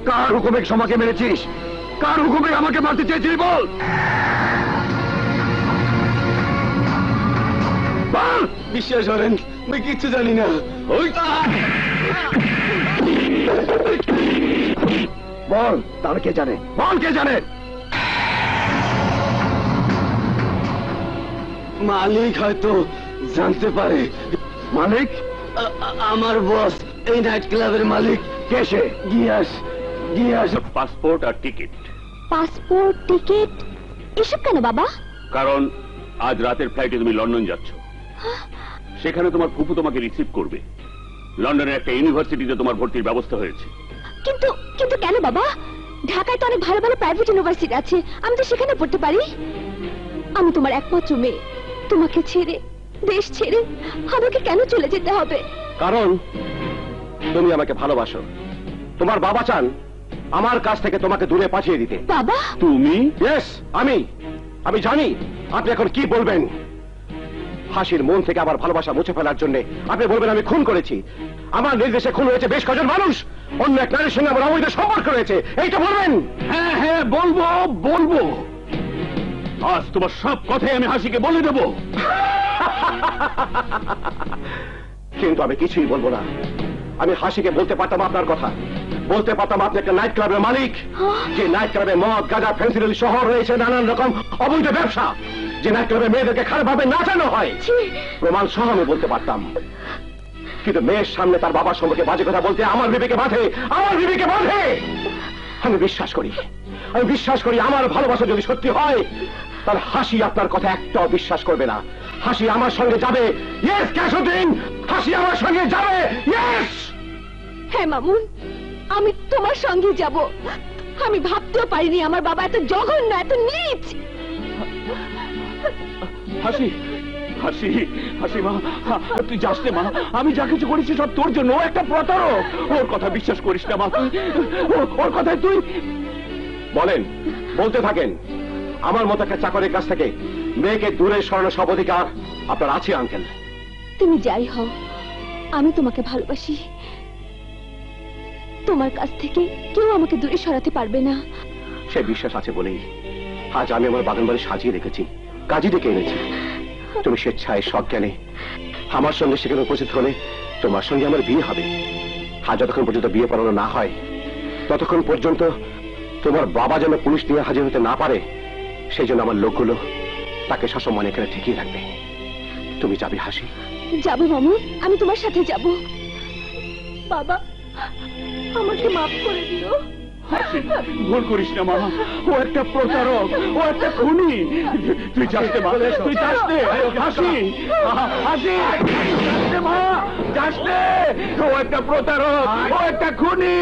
Speaker 7: কার হুকুমে সোমাকে মেরেছিস? কার হুকুমে আমাকে মারতে চেয়েছিস বল? বিশ্বাস করেন আমি কিচ্ছু জানি না। বল, তার কে জানে? বল, কে জানে? মালিক হয়তো জানতে পারে। মালিক? আমার বস, এই নাইট ক্লাবের মালিক। কে সে? গিয়াস। গিয়াস।
Speaker 9: পাসপোর্ট আর টিকিট।
Speaker 5: পাসপোর্ট, টিকিট এসব কেন বাবা?
Speaker 9: কারণ আজ রাতের ফ্লাইটে তুমি লন্ডন যাচ্ছ। সেখানে তোমার ফুফু তোমাকে রিসিভ করবে। লন্ডনের একটা ইউনিভার্সিটিতে তোমার ভর্তির ব্যবস্থা হয়েছে।
Speaker 5: কিন্তু কিন্তু কেন বাবা? ঢাকায় তো অনেক ভালো ভালো প্রাইভেট ইউনিভার্সিটি আছে, আমি তো সেখানে পড়তে পারি। আমি তোমার একমাত্র মেয়ে, তোমাকে ছেড়ে, দেশ ছেড়ে আমাকে কেন চলে যেতে হবে?
Speaker 7: কারণ তুমি আমাকে ভালোবাসো। তোমার বাবা চান আমার কাছ থেকে তোমাকে দূরে পাঠিয়ে দিতে।
Speaker 5: বাবা?
Speaker 9: তুমি?
Speaker 7: ইয়েস, আমি জানি আপনি এখন কি বলবেন। হাসির মন থেকে আমার ভালোবাসা মুছে ফেলার জন্য আপনি বলবেন আমি খুন করেছি। আমার নির্দেশে খুন হয়েছে বেশ কজন মানুষ, অন্য এক নারীর সঙ্গে আমার অবৈধ সম্পর্ক রয়েছে, এইটা বলবেন?
Speaker 9: হ্যাঁ হ্যাঁ বলবো বলবো। আজ তোমার সব কথাই আমি হাসিকে বলে দেব।
Speaker 7: কিন্তু আমি কিছুই বলবো না। আমি হাসিকে বলতে পারতাম আপনার কথা, বলতে পারতাম আপনি একটা নাইট ক্লাবের মালিক, যে নাইট ক্লাবে মদ, গাঁজা, ফেন্সিডিল সহ রয়েছে নানান রকম অবৈধ ব্যবসা, যে নাইট ক্লাবে মেয়েদেরকে খারাপভাবে নাচানো হয়, প্রমাণ সহ আমি বলতে পারতাম। কিন্তু মেয়ের সামনে তার বাবার সম্পর্কে বাজে কথা বলতে আমার বিবেকে বাঁধে, আমার বিবেকে বাঁধে। আমি বিশ্বাস করি আমার ভালোবাসা যদি সত্যি হয়, তাহলে হাসি আপনার কথা একটাও বিশ্বাস করবে না। হাসি আমার সঙ্গে যাবে। ইয়েস ক্যাশুদ্দিন, হাসি আমার সঙ্গে যাবে। ইয়েস।
Speaker 5: হ্যাঁ মামুন, আমি তোমার সঙ্গে যাব। আমি ভাবতেও পারিনি আমার বাবা এত জঘন্য, এত নীচ।
Speaker 9: হাসি, হাসি, হাসি মা, তুই যাস না মা। আমি যা কিছু করেছি সব তোর জন্য। ও একটা প্রতারক। ওর কথা বিশ্বাস করিস না মা তুই। ওর কথায় তুই
Speaker 7: বলেন, বলতে থাকেন। আমার মতো একটা চাকরের কাছ থেকে মেয়েকে দূরে সরানো সব অধিকার আপনার আছে আঙ্কেল।
Speaker 5: তুমি যাই হও, আমি তোমাকে ভালোবাসি। তোমার কাছ থেকে কেউ আমাকে দূরে সরাতে পারবে না।
Speaker 7: সে বিশ্বাস আছে বলেই আজ আমি আমার বাগান বাড়ি সাজিয়ে রেখেছি, কাজী ডেকে এনেছি। তুমি স্বেচ্ছায় সজ্ঞানে আমার সঙ্গে সেখানে উপস্থিত হলে তোমার সঙ্গে আমার বিয়ে হবে। আর যতক্ষণ পর্যন্ত বিয়ে পড়ানো না হয় ততক্ষণ পর্যন্ত তোমার বাবা যেন পুলিশ নিয়ে হাজির হতে না পারে, সেই জন্য আমার লোকগুলো তাকে সসম্মানে এখানে ঠেকিয়ে রাখবে। তুমি যাবে হাসি?
Speaker 5: যাবো মামুন, আমি তোমার সাথে যাব। বাবা, আমাকে মাফ করে দিও।
Speaker 9: ভুল করিস না মা। ও একটা প্রতারক, ও একটা খুনি। তুই যাস না মা, তুই যাস না। হাসি, হাসি, যাস না মা, যাস না। ও একটা প্রতারক, ও একটা খুনি।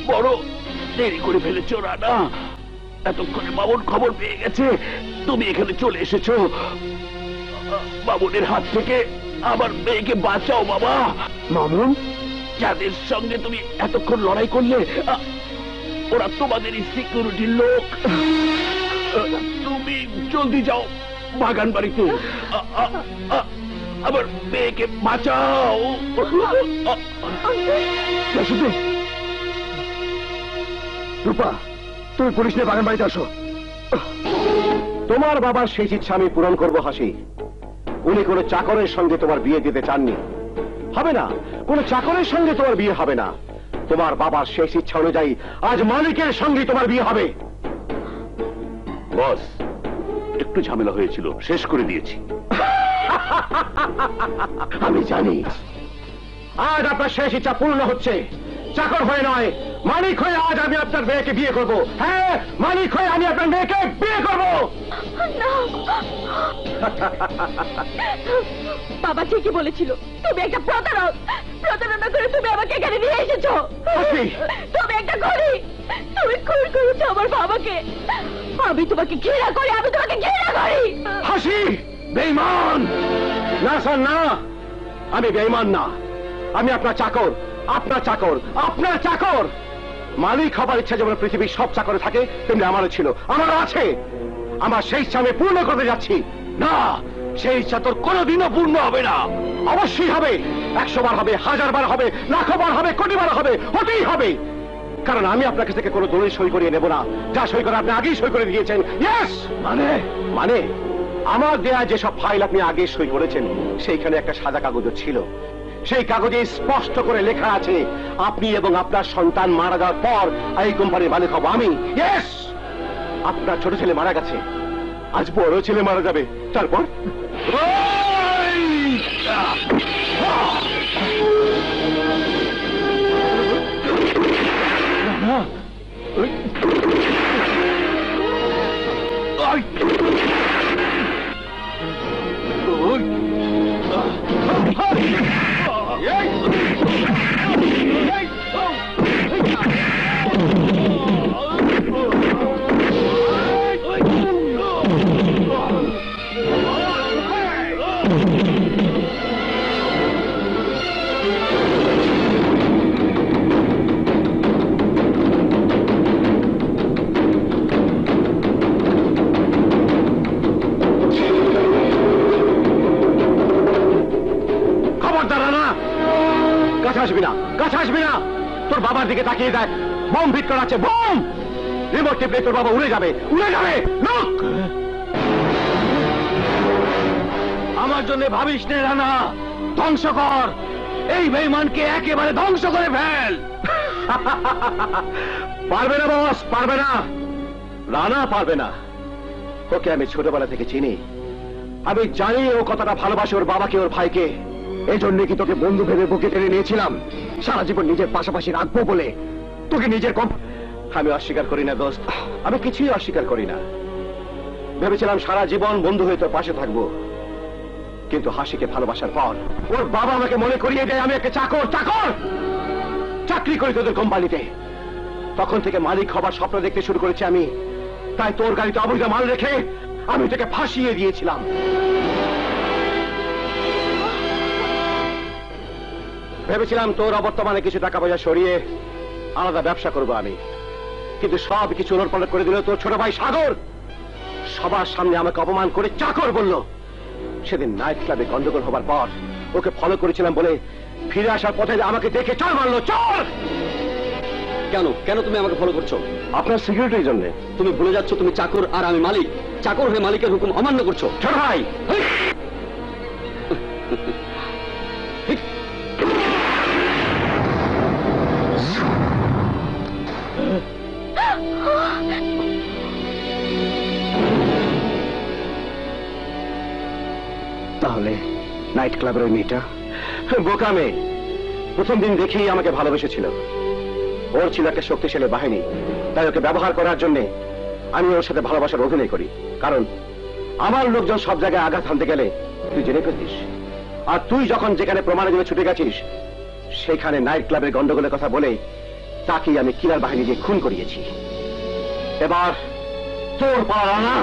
Speaker 9: বড় দেরি করে ফেলেছ রানা। এতক্ষণে মামুন খবর পেয়ে গেছে তুমি এখানে চলে এসেছো। মামুনের হাত থেকে আমার মেয়েকে বাঁচাও বাবা।
Speaker 7: মামুন,
Speaker 9: যাদের সঙ্গে তুমি এতক্ষণ লড়াই করলে ওরা তোমাদেরই সিকিউরিটির লোক। তুমি জলদি যাও বাগান বাড়িতে, আমার মেয়েকে বাঁচাও।
Speaker 7: রূপা, তুমি পুলিশ নিয়ে বাগান বাড়িতে আসো। তোমার বাবার সেই ইচ্ছা আমি পূরণ করবো হাসি। উনি কোনো চাকরের সঙ্গে তোমার বিয়ে দিতে চাননি। হবে না, কোনো চাকরের সঙ্গে তোমার বিয়ে হবে না। তোমার বাবার শেষ ইচ্ছা অনুযায়ী আজ মালিকের সঙ্গে তোমার বিয়ে হবে।
Speaker 9: বস, একটু ঝামেলা হয়েছিল, শেষ করে দিয়েছি।
Speaker 7: আমি জানি আজ আপনার শেষ ইচ্ছা পূর্ণ হচ্ছে। চাকর হয়ে নয়, মালিক হয়ে আজ আমি আপনার মেয়েকে বিয়ে করব। হ্যাঁ, মালিক হয়ে আমি আপনার মেয়েকে বিয়ে করব।
Speaker 5: বাবা ঠিকই বলেছিল, তুমি একটা প্রতারক। প্রতারণা করে তুমি আমাকে এখানে নিয়ে এসেছো। তুমি একটা খুনি। তুমি খুন করেছো আমার বাবাকে। আমি তোমাকে ঘৃণা করি, আমি তোমাকে ঘৃণা করি।
Speaker 7: হাসি বেঈমান! না স্যার, না, আমি বেঈমান না। আমি আপনার চাকর, আপনার চাকর, আপনার চাকর। মালিক হবার ইচ্ছা যেমন পৃথিবীর সব চাকরে থাকে তেমনি আমারও ছিল, আমারও আছে। আমার সেই ইচ্ছা আমি পূর্ণ করতে যাচ্ছি।
Speaker 9: না, সেই ইচ্ছা তোর কোনোদিনও পূর্ণ হবে না।
Speaker 7: অবশ্যই হবে। 100 বার হবে, 1000 বার হবে, লাখো বার হবে, কোটি বার হবে, হতেই হবে। কারণ আমি আপনার কাছ থেকে কোনো দলিল সই করিয়ে নেব না। যা সই করে আপনি আগেই সই করে দিয়েছেন। ইয়েস। মানে আমার দেয়া যেসব ফাইল আপনি আগে সই করেছেন সেইখানে একটা সাদা কাগজও ছিল। সেই কাগজে স্পষ্ট করে লেখা আছে আপনি এবং আপনার সন্তান মারা যাওয়ার পর এই কোম্পানির মালিক হব আমি। ইয়েস। আপনার ছোট ছেলে মারা গেছে, আজ বড় ছেলে মারা যাবে, তারপর তোর বাবার দিকে তাকিয়ে দেখ, বোম ফিট করা আছে, বোম! রিমোট টিপলে তোর বাবা উড়ে যাবে, উড়ে যাবে! লোক আমার জন্য ভাবিস নে রানা, ধ্বংস কর এই বেঈমানকে, একেবারে ধ্বংস করে ফেল। পারবে না বস, পারবে না, রানা পারবে না। ওকে আমি ছোটবেলা থেকে চিনি, আমি জানি ও কতটা ভালোবাসে ওর বাবাকে, ওর ভাইকে। এই জন্য কি তোকে বন্ধু ভেবে বুকে টেনে নিয়েছিলাম, সারা জীবন নিজের পাশাপাশি রাখবো বলে তোকে নিজের কম। আমি অস্বীকার করি না দোস্ত, আমি কিছুই অস্বীকার করি না। ভেবেছিলাম সারা জীবন বন্ধু হয়ে তোর পাশে থাকবো, কিন্তু হাসিকে ভালোবাসার পর ওর বাবা আমাকে মনে করিয়ে দেয় আমি একটা চাকর। চাকরি করি তোদের কোম্পানিতে, তখন থেকে মালিক হবার স্বপ্ন দেখতে শুরু করেছি আমি। তাই তোর গাড়িতে অবৈধ মাল রেখে আমি তোকে ফাঁসিয়ে দিয়েছিলাম। ভেবেছিলাম তোর অবর্তমানে কিছু টাকা পয়সা সরিয়ে আলাদা ব্যবসা করবো আমি, কিন্তু সব কিছু উলটপালট করে দিল তোর ছোট ভাই সাগর। সবার সামনে আমাকে অপমান করে চাকর বলল। সেদিন নাইট ক্লাবে গন্ডগোল হবার পর ওকে ফলো করেছিলাম বলে ফিরে আসার পথে আমাকে দেখে চল মারলো, চল!
Speaker 2: কেন কেন তুমি আমাকে ফলো করছো?
Speaker 7: আপনার সিকিউরিটির জন্য।
Speaker 2: তুমি ভুলে যাচ্ছ তুমি চাকর আর আমি মালিক। চাকর হয়ে মালিকের হুকুম অমান্য করছো।
Speaker 7: ছোট ভাই, তাহলে নাইট ক্লাবের ওই মেয়েটা বোকা মেয়ে। প্রথম দিন দেখেই আমাকে ভালোবেসেছিল। ওর ছিল একটা শক্তিশালী বাহিনী, তাই ওকে ব্যবহার করার জন্য আমি ওর সাথে ভালোবাসার অভিনয় করি। কারণ আমার লোকজন সব জায়গায় আঘাত হানতে গেলে তুই জেনে ফেলতিস, আর তুই যখন যেখানে প্রমাণের জন্য ছুটে গেছিস সেখানে নাইট ক্লাবের গন্ডগোলের কথা বলে তাকেই আমি কিলার বাহিনী দিয়ে খুন করিয়েছি। এবার তোর পালা না।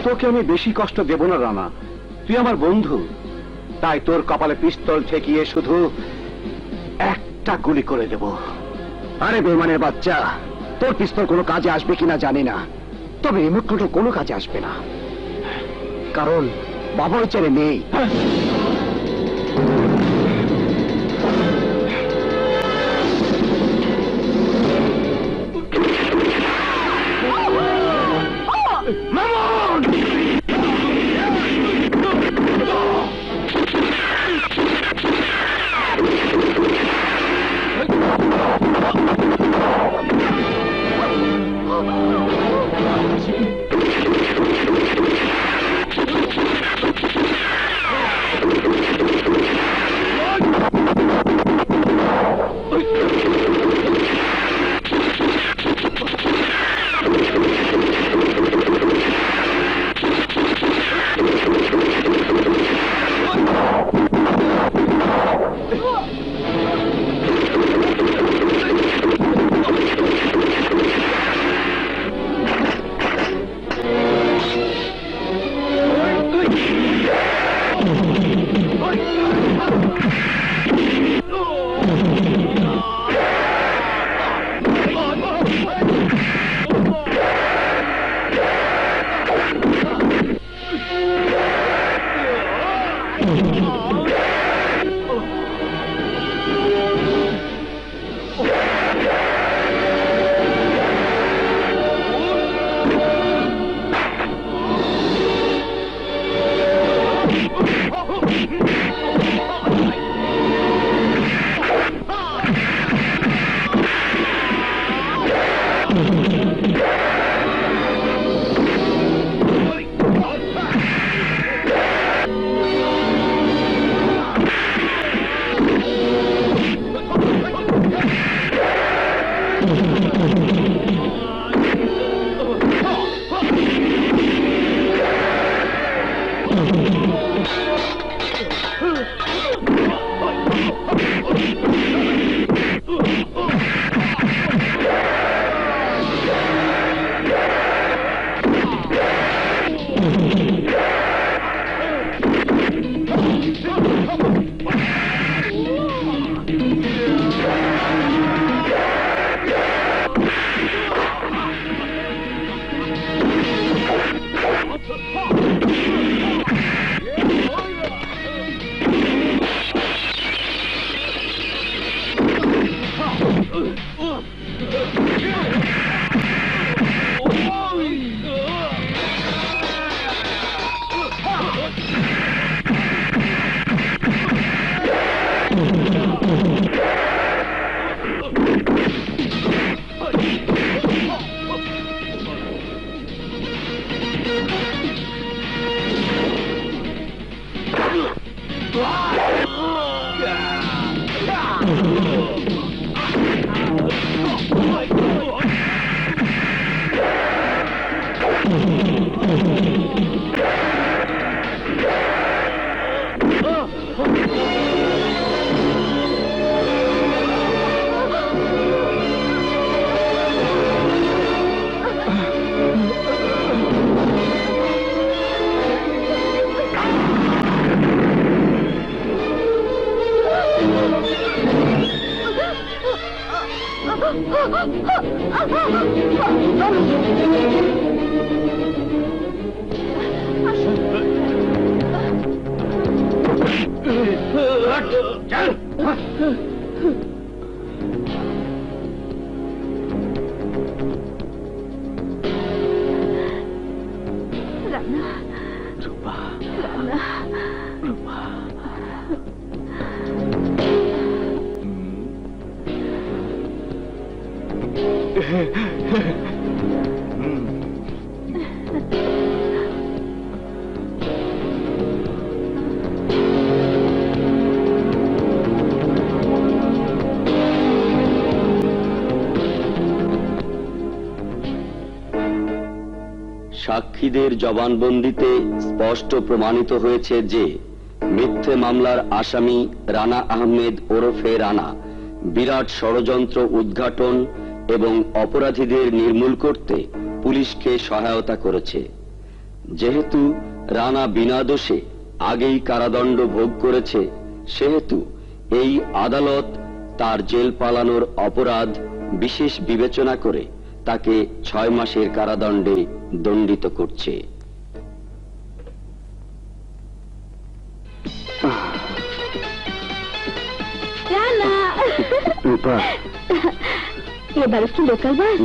Speaker 7: তোকে আমি বেশি কষ্ট দেব না রানা, তুই আমার বন্ধু। তাই তোর কপালে পিস্তল ঠেকিয়ে শুধু একটা গুলি করে দেব। আরে বেমানের বাচ্চা, তোর পিস্তল কোনো কাজে আসবে কিনা জানি না, তবে রিমোট কন্ট্রোল কোনো কাজে আসবে না, কারণ বাবার ছেলে নেই।
Speaker 2: সাক্ষীদের জবানবন্দিতে স্পষ্ট প্রমাণিত হয়েছে যে মিথ্যে মামলার আসামি রানা আহমেদ ওরফে রানা বিরাট ষড়যন্ত্র উদ্ঘাটন এবং অপরাধীদের নির্মূল করতে পুলিশকে সহায়তা করেছে। যেহেতু রানা বিনা দোষে আগেই কারাদণ্ড ভোগ করেছে, সেহেতু এই আদালত তার জেল পালানোর অপরাধ বিশেষ বিবেচনা করে তাকে 6 মাসের কারাদণ্ডে দণ্ডিত করছে।
Speaker 7: রূপা,
Speaker 5: এবার একটু লোকাল বাস।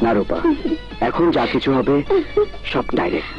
Speaker 7: না রূপা, এখন যা কিছু হবে সব ডাইরেক্ট।